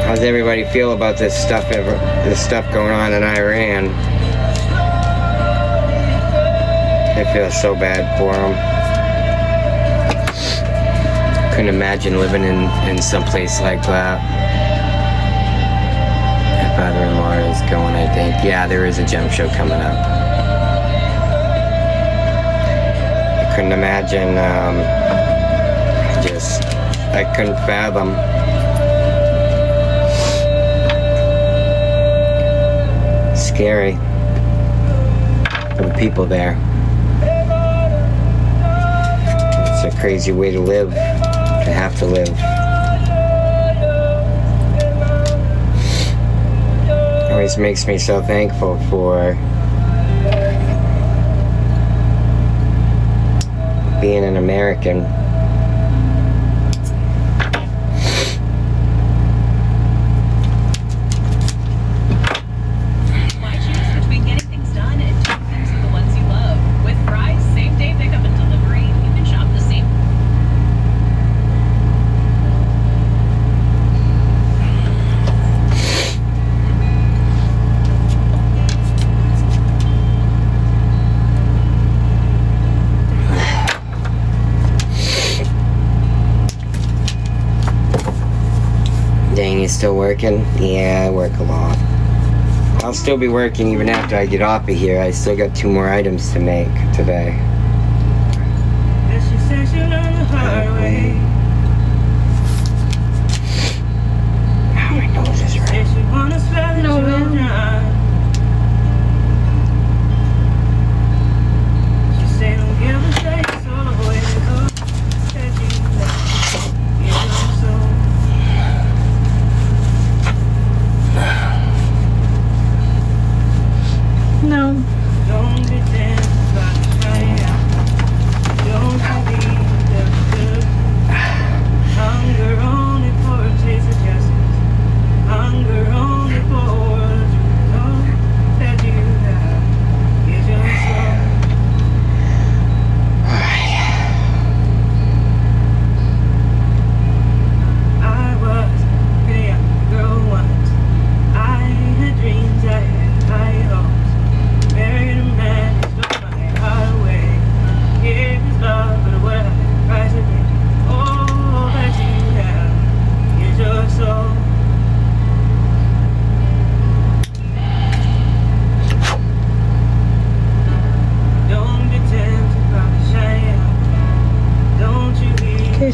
How's everybody feel about this stuff going on in Iran? I feel so bad for them. Couldn't imagine living in some place like that. My father-in-law is going, I think. Yeah, there is a gem show coming up. I couldn't imagine, I couldn't fathom. Scary for the people there. It's a crazy way to live, to have to live. Always makes me so thankful for being an American. Dang, you still working? Yeah, I work a lot. I'll still be working even after I get off of here. I still got 2 more items to make today. She said she learned the hard way. Oh, my nose is red. Said she wanna spell the No, man. children.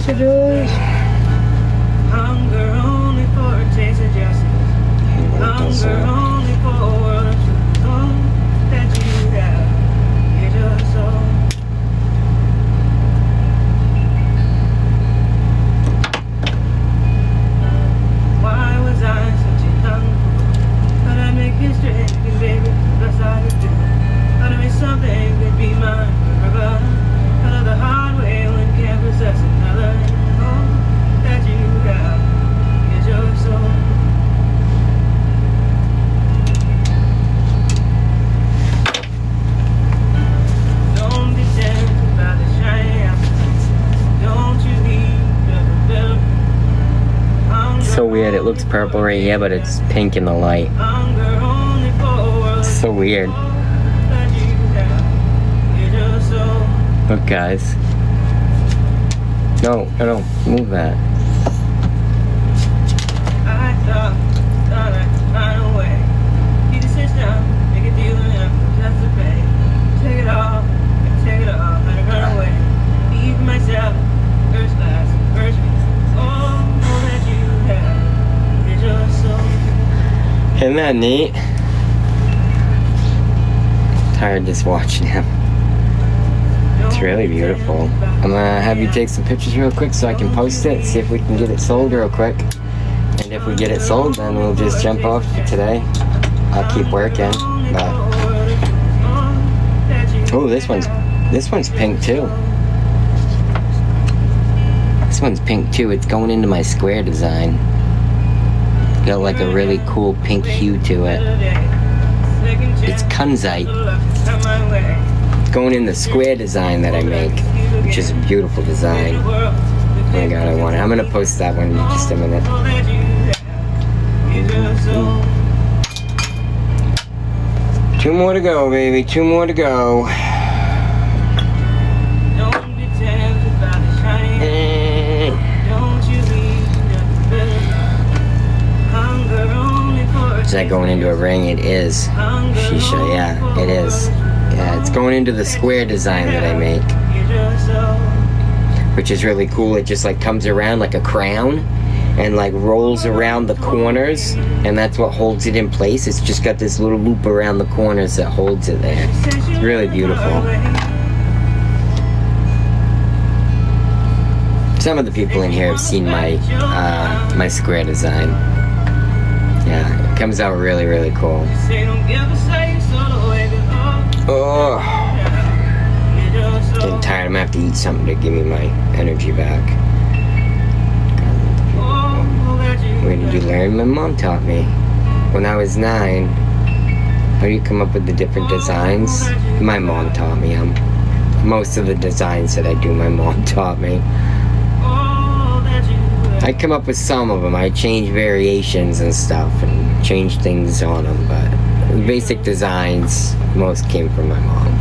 quesadillas. Hunger only for a taste of justice. Hunger only for a world of truth. All that you have is your soul. Why was I such a young fool? Thought I'd make history, and baby, the best I could do. Thought I'd make something that'd be mine forever. Thought of the hard way when can't possess another. All that you have is your soul. Don't be tempted by the shiny apple. Don't you leave the So weird. It looks purple right here, but it's pink in the light. hunger only for a world. So weird. All that you have is your soul. Look, guys. No, move that. I thought I'd find a way. You just sit down, make a deal enough just to pay. Take it all, let it run away. Leave myself, first class, first me. All that you have is your soul. Isn't that neat? Tired just watching him. It's really beautiful. I'm gonna have you take some pictures real quick so I can post it, see if we can get it sold real quick. And if we get it sold, then we'll just jump off for today. I'll keep working. But oh, this one's pink too. This one's pink too. It's going into my square design. Got like a really cool pink hue to it. It's kunzite. It's going in the square design that I make, which is a beautiful design. Oh my god, I want it. I'm gonna post that one in just a minute. Two more to go, baby. Two more to go. Don't be tempted by the shiny. Don't you leave the hunger only for Is that going into a ring? It is. Shisha, yeah, it is. Yeah, it's going into the square design that I make, which is really cool. It just like comes around like a crown and like rolls around the corners, and that's what holds it in place. It's just got this little loop around the corners that holds it there. It's really beautiful. Some of the people in here have seen my my square design. Yeah, it comes out really, really cool. Oh, getting tired. I'm gonna have to eat something to give me my energy back. Where did you learn? My mom taught me when I was 9. How do you come up with the different designs? My mom taught me. Most of the designs that I do, my mom taught me. I come up with some of them. I change variations and stuff and change things on them, but the basic designs, most came from my mom.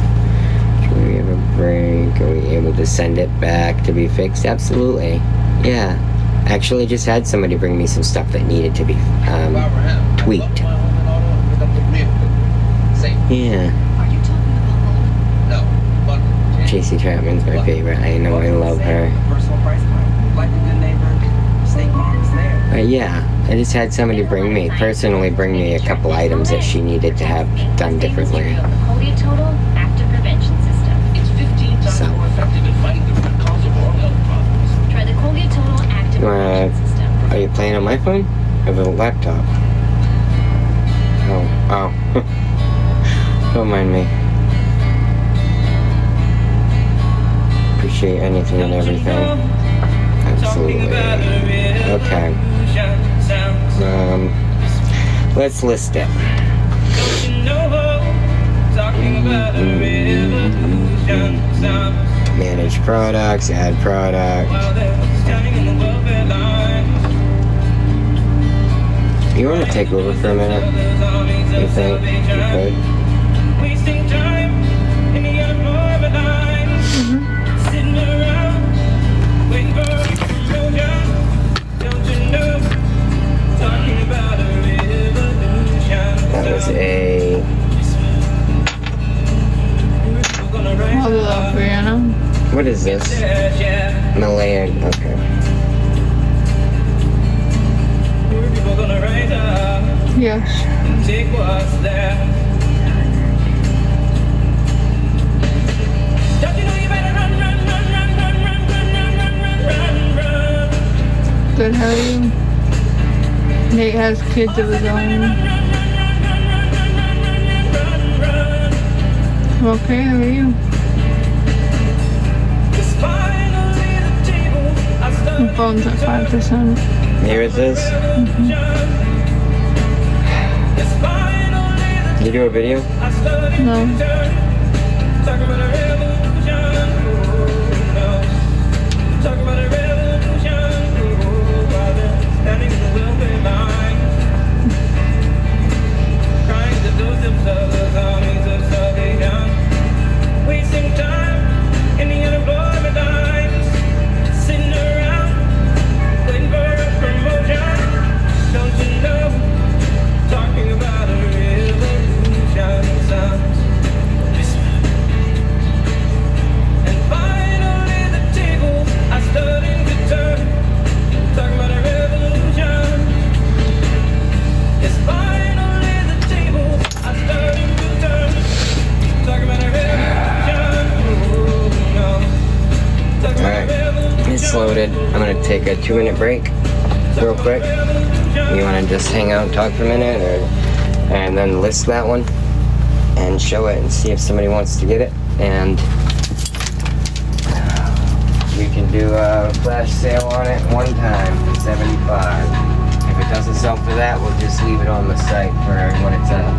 Should we have a break? Are we able to send it back to be fixed? Absolutely. Yeah. Actually, I just had somebody bring me some stuff that needed to be tweaked. Yeah. JC Chapman's my favorite. I know, I love her. But yeah, I just had somebody personally bring me a couple items that she needed to have done differently. So. Are you playing on my phone or the laptop? Oh. Don't mind me. Appreciate anything and everything. Absolutely. Okay. Let's list it. Manage products, add product. You want to take over for a minute? You think you could? That was a... What is this? Malayan. Okay. People gonna rise up, Yes. take what's left. Don't you know you better run, run, run, run, run, run, run, run, run, run, run. Good, how are you? Nate has kids of his own. Okay, how are you? My phone's at 5%. Here it is. You do a video? No. Wasting time in the unemployment times, sitting around waiting for a promotion. Don't you know? Talking about a revolution sounds. And finally the tables are starting to turn. Talking about a revolution. Yes, finally the tables are starting to turn. Talking about a revolution. Alright, it's loaded. I'm gonna take a 2-minute break, real quick. You wanna just hang out and talk for a minute, and then list that one, and show it, and see if somebody wants to get it, and we can do a flash sale on it one time for $75. If it doesn't sell for that, we'll just leave it on the site for when it's up.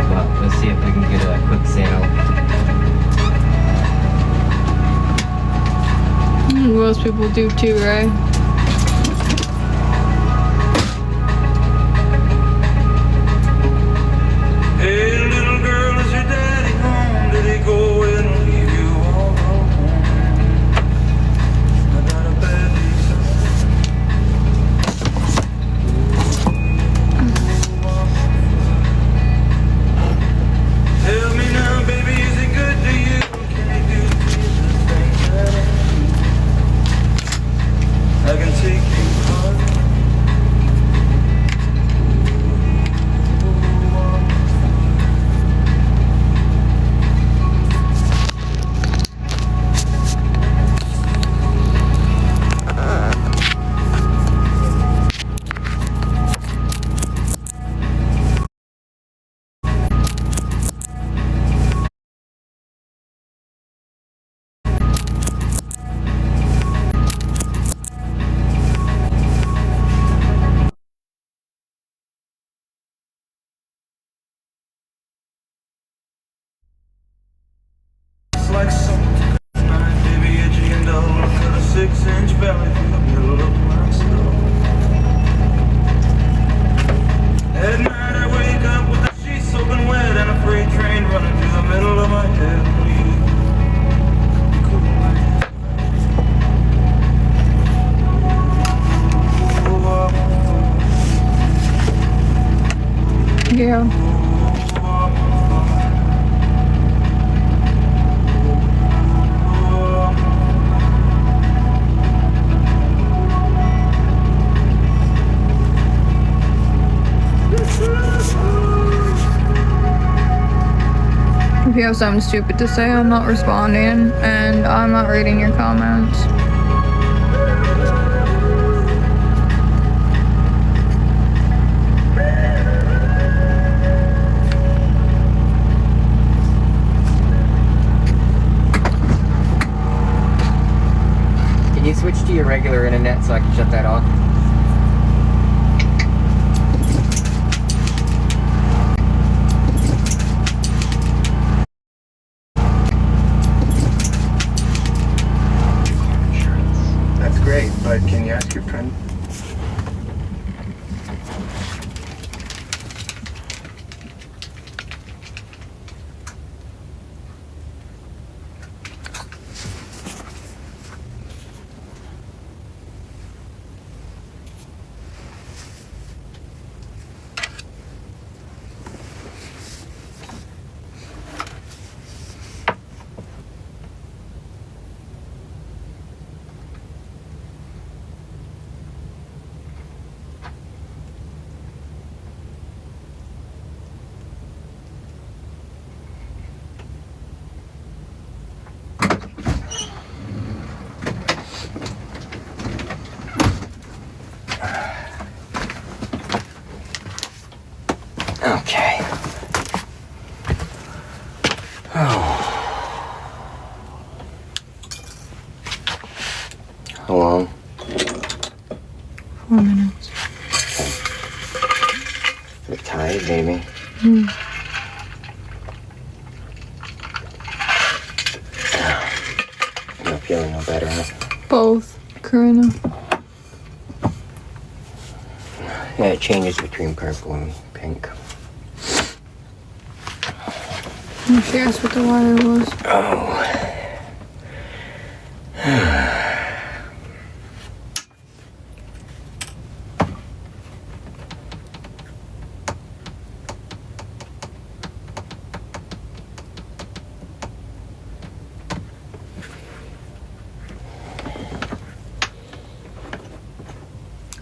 But let's see if we can get a quick sale. Most people do too, right? Hey, little girl, is your daddy home? Did he go and leave you all alone? I got a bad Tell me now, baby, is it good to you? Can he do the things that I can take you home. It's like someone took a knife, baby, edgy and dull, cut a 6-inch valley through the middle of my skull. At night I wake up with the sheets soaking wet and a freight train running through the middle of my head. Yeah. If you have something stupid to say, I'm not responding, and I'm not reading your comments. Can you switch to your regular internet so I can shut that off? That's great, but can you ask your friend? Okay. Oh. How long? 4 minutes. You're tired, baby. Mm. You're not feeling no better, huh? Both, Karina. Yeah, it changes between purple and pink. She asked what the wire was. Oh.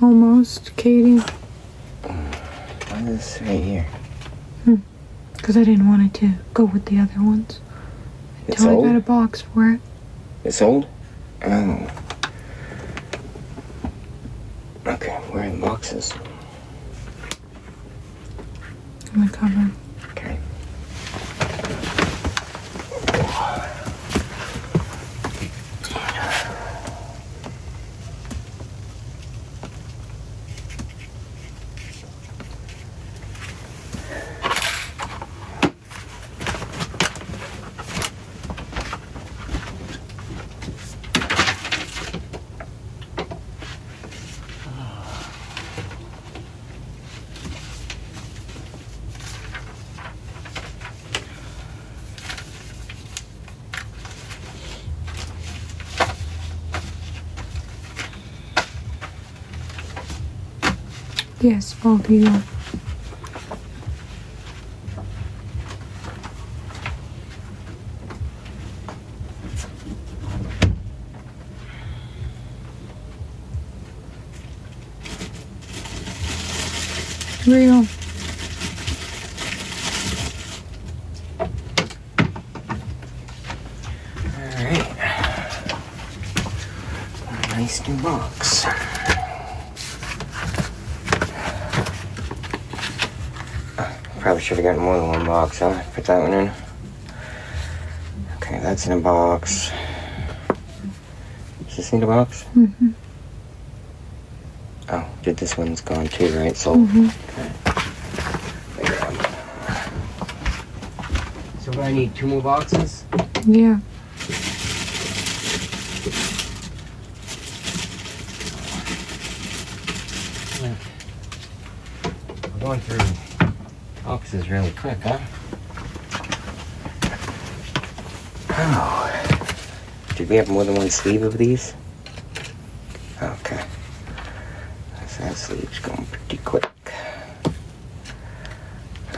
Almost, Katie. Why is this right here? Because I didn't want it to go with the other ones. It's Until I old? got a box for it. It's old? Oh. Okay, where are the boxes? In the cupboard. Okay. Yes, both of you. Real. Alright. Nice new box. Probably should have gotten more than one box, huh? Put that one in. Okay, that's in a box. Does this need a box? Mm-hmm. Oh, this one's gone too, right? So, okay. So do I need 2 more boxes? Yeah. We're going through boxes really quick, huh? Oh. Did we have more than one sleeve of these? Okay. So that sleeve's going pretty quick.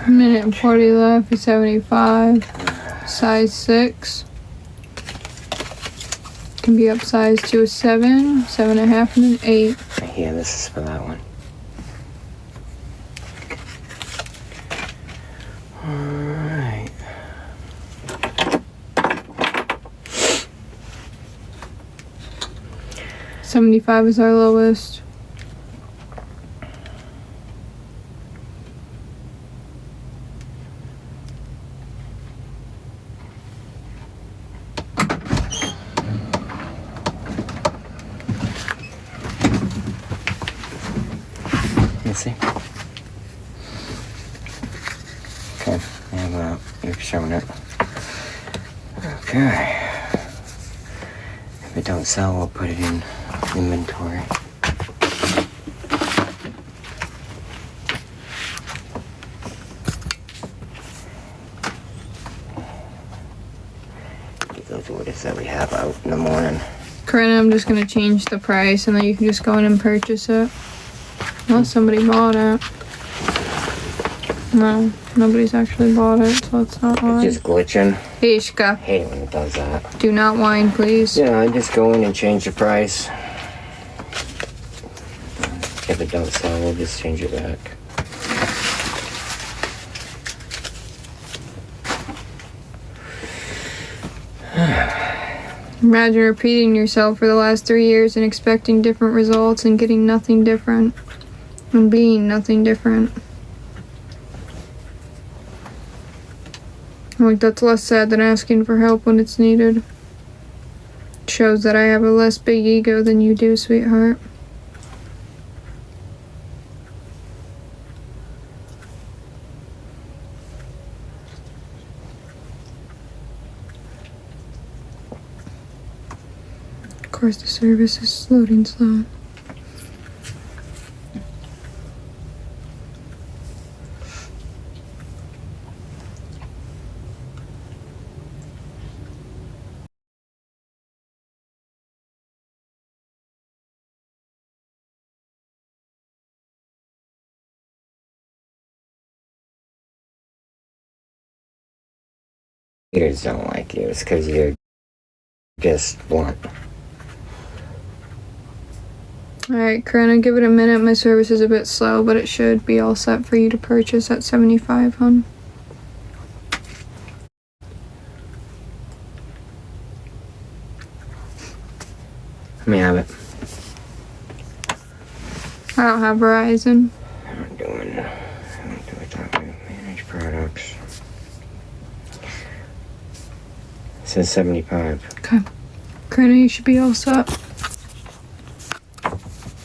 Minute and 40 left for 75. Size 6. Can be upsized to a 7, 7.5, and an 8. Yeah, this is for that one. Alright. $75 is our lowest. Let's see. Okay, and you've shown it. Okay. If it don't sell, we'll put it in inventory. Those orders that we have out in the morning. Corinna, I'm just gonna change the price and then you can just go in and purchase it. Unless somebody bought it. No, nobody's actually bought it, so it's not mine. It's just glitching. Ishka, I hate it when it does that. do not whine, please. Yeah, I just go in and change the price. If it don't sell, we'll just change it back. Imagine repeating yourself for the last 3 years and expecting different results and getting nothing different. And being nothing different. Like, that's less sad than asking for help when it's needed. Shows that I have a less big ego than you do, sweetheart. Of course, the service is loading slow. Haters don't like you. It's because you're just blunt. Alright, Karina, give it a minute. My service is a bit slow, but it should be all set for you to purchase at 75, hon. Let me have it. I don't have Verizon. I don't do it that way. Manage products. It says 75. Okay. Karina, you should be all set.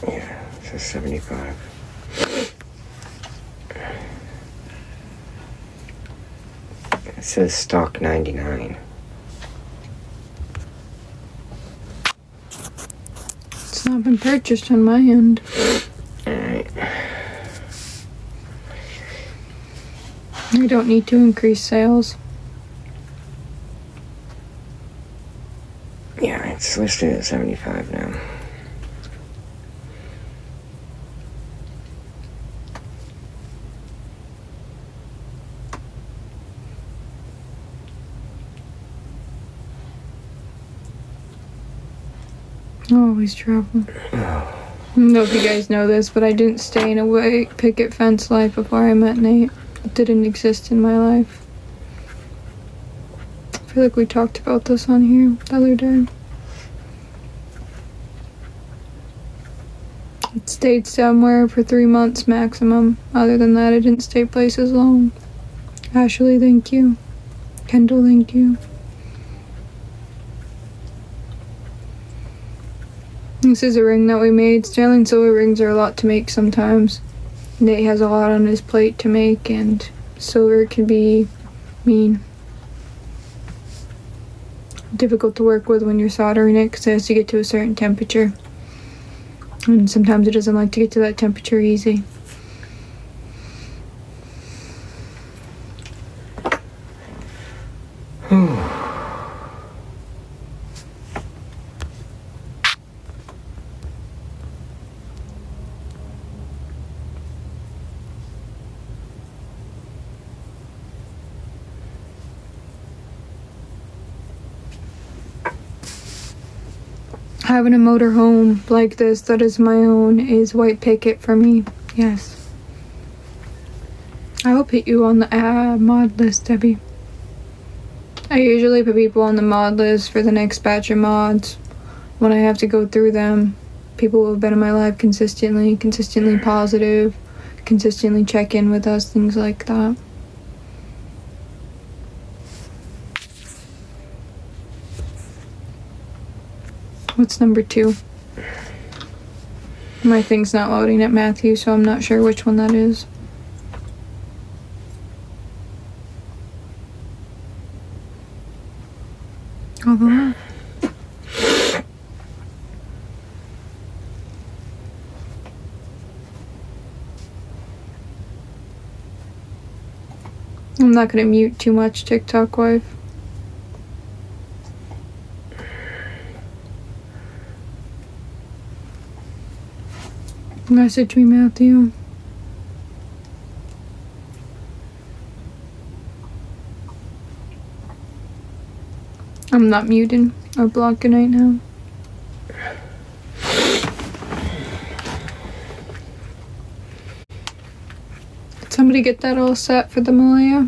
Yeah, it says 75. It says stock 99. It's not been purchased on my end. Alright. I don't need to increase sales. Yeah, it's listed at 75 now. I always travel. I don't know if you guys know this, but I didn't stay in a white picket fence life before I met Nate. It didn't exist in my life. I feel like we talked about this on here the other day. I stayed somewhere for 3 months maximum. Other than that, I didn't stay places long. Ashley, thank you. Kendall, thank you. This is a ring that we made. Sterling silver rings are a lot to make sometimes. Nate has a lot on his plate to make, and silver can be mean. Difficult to work with when you're soldering it because it has to get to a certain temperature. And sometimes it doesn't like to get to that temperature easy. Having a motor home like this that is my own is white picket for me. Yes. I will put you on the mod list, Debbie. I usually put people on the mod list for the next batch of mods. When I have to go through them, people who have been in my life consistently positive, consistently check in with us, things like that. What's number 2? My thing's not loading at Matthew, so I'm not sure which one that is. Oh, the left. I'm not gonna mute too much, TikTok wife. Message me, Matthew. I'm not muting or blocking right now. Did somebody get that all set for the Malaya?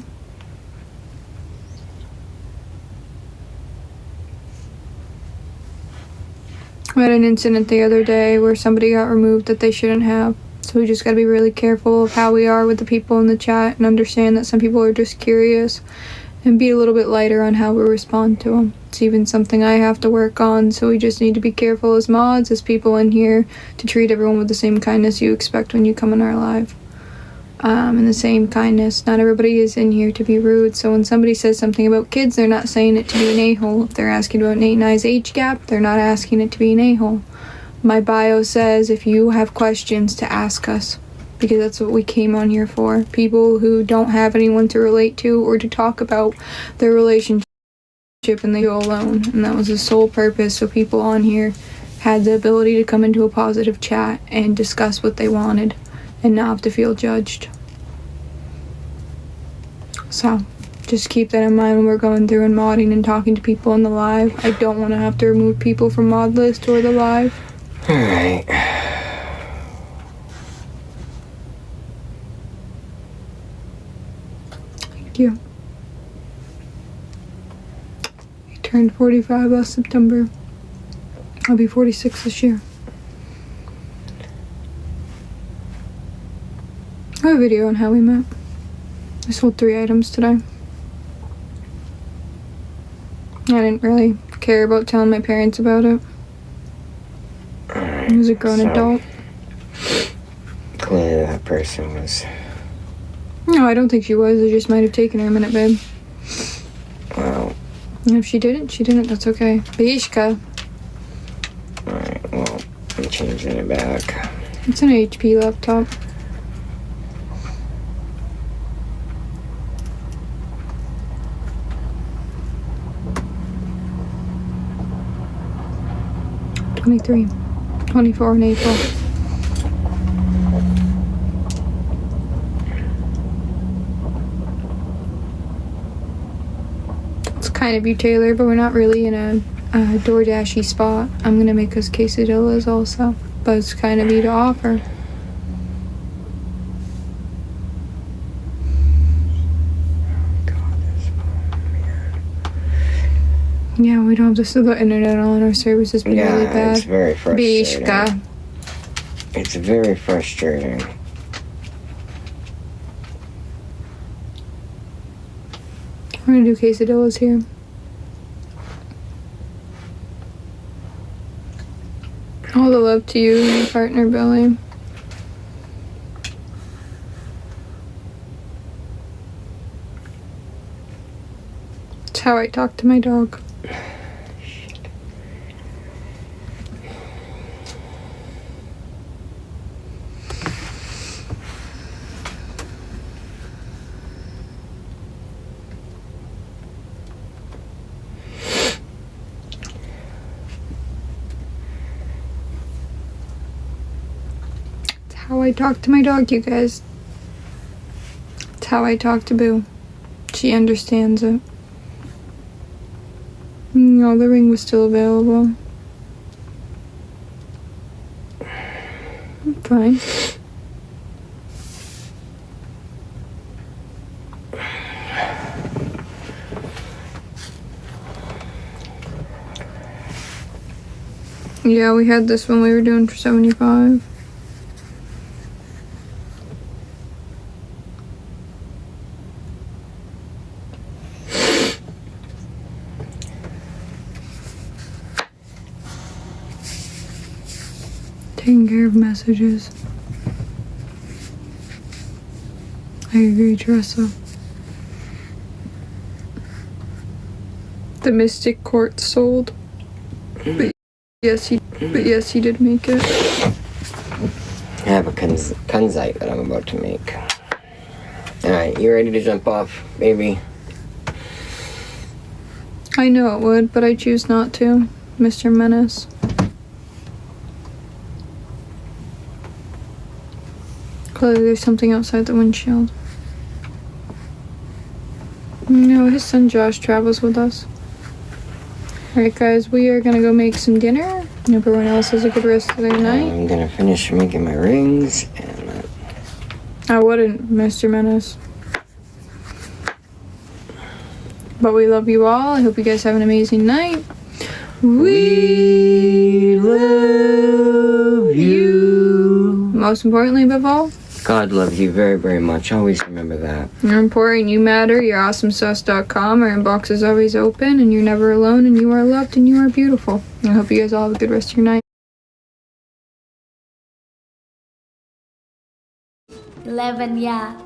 I had an incident the other day where somebody got removed that they shouldn't have. So we just gotta be really careful of how we are with the people in the chat and understand that some people are just curious and be a little bit lighter on how we respond to them. It's even something I have to work on, so we just need to be careful as mods, as people in here, to treat everyone with the same kindness you expect when you come in our live. And the same kindness. Not everybody is in here to be rude, so when somebody says something about kids, they're not saying it to be an a-hole. If they're asking about Nate and I's age gap, they're not asking it to be an a-hole. My bio says if you have questions to ask us, because that's what we came on here for. People who don't have anyone to relate to or to talk about their relationship and they go alone. And that was the sole purpose, so people on here had the ability to come into a positive chat and discuss what they wanted and not have to feel judged. So, just keep that in mind when we're going through and modding and talking to people in the live. I don't want to have to remove people from mod list or the live. Alright. Thank you. I turned 45 last September. I'll be 46 this year. I have a video on how we met. I sold 3 items today. I didn't really care about telling my parents about it. I was a grown adult. Clearly that person was... No, I don't think she was. It just might have taken her a minute, babe. Well... And if she didn't, she didn't. That's okay. Beishka. Alright, well, I'm changing it back. It's an HP laptop. '23, 24 in April. It's kind of you, Taylor, but we're not really in a DoorDashy spot. I'm gonna make us quesadillas also, but it's kind of you to offer. Yeah, we don't have to the internet on. Our service has been really bad. It's very frustrating. Bishka. It's very frustrating. We're gonna do quesadillas here. All the love to you and your partner, Billy. It's how I talk to my dog. How I talk to my dog, you guys. It's how I talk to Boo. She understands it. No, the ring was still available. I'm fine. Yeah, we had this when we were doing for 75. Taking care of messages. I agree, Teresa. The Mystic Court sold. But yes, he did make it. I have a kunzite that I'm about to make. Alright, you ready to jump off, baby? I know it would, but I choose not to, Mr. Menace. Clearly there's something outside the windshield. No, his son Josh travels with us. Alright guys, we are gonna go make some dinner. And everyone else has a good rest of their night. I'm gonna finish making my rings and... I wouldn't, Mr. Menace. But we love you all. I hope you guys have an amazing night. We love you. Most importantly above all, God loves you very, very much. Always remember that. You're important, you matter, you're awesomesus.com. Our inbox is always open, and you're never alone, and you are loved, and you are beautiful. I hope you guys all have a good rest of your night. 11, yeah.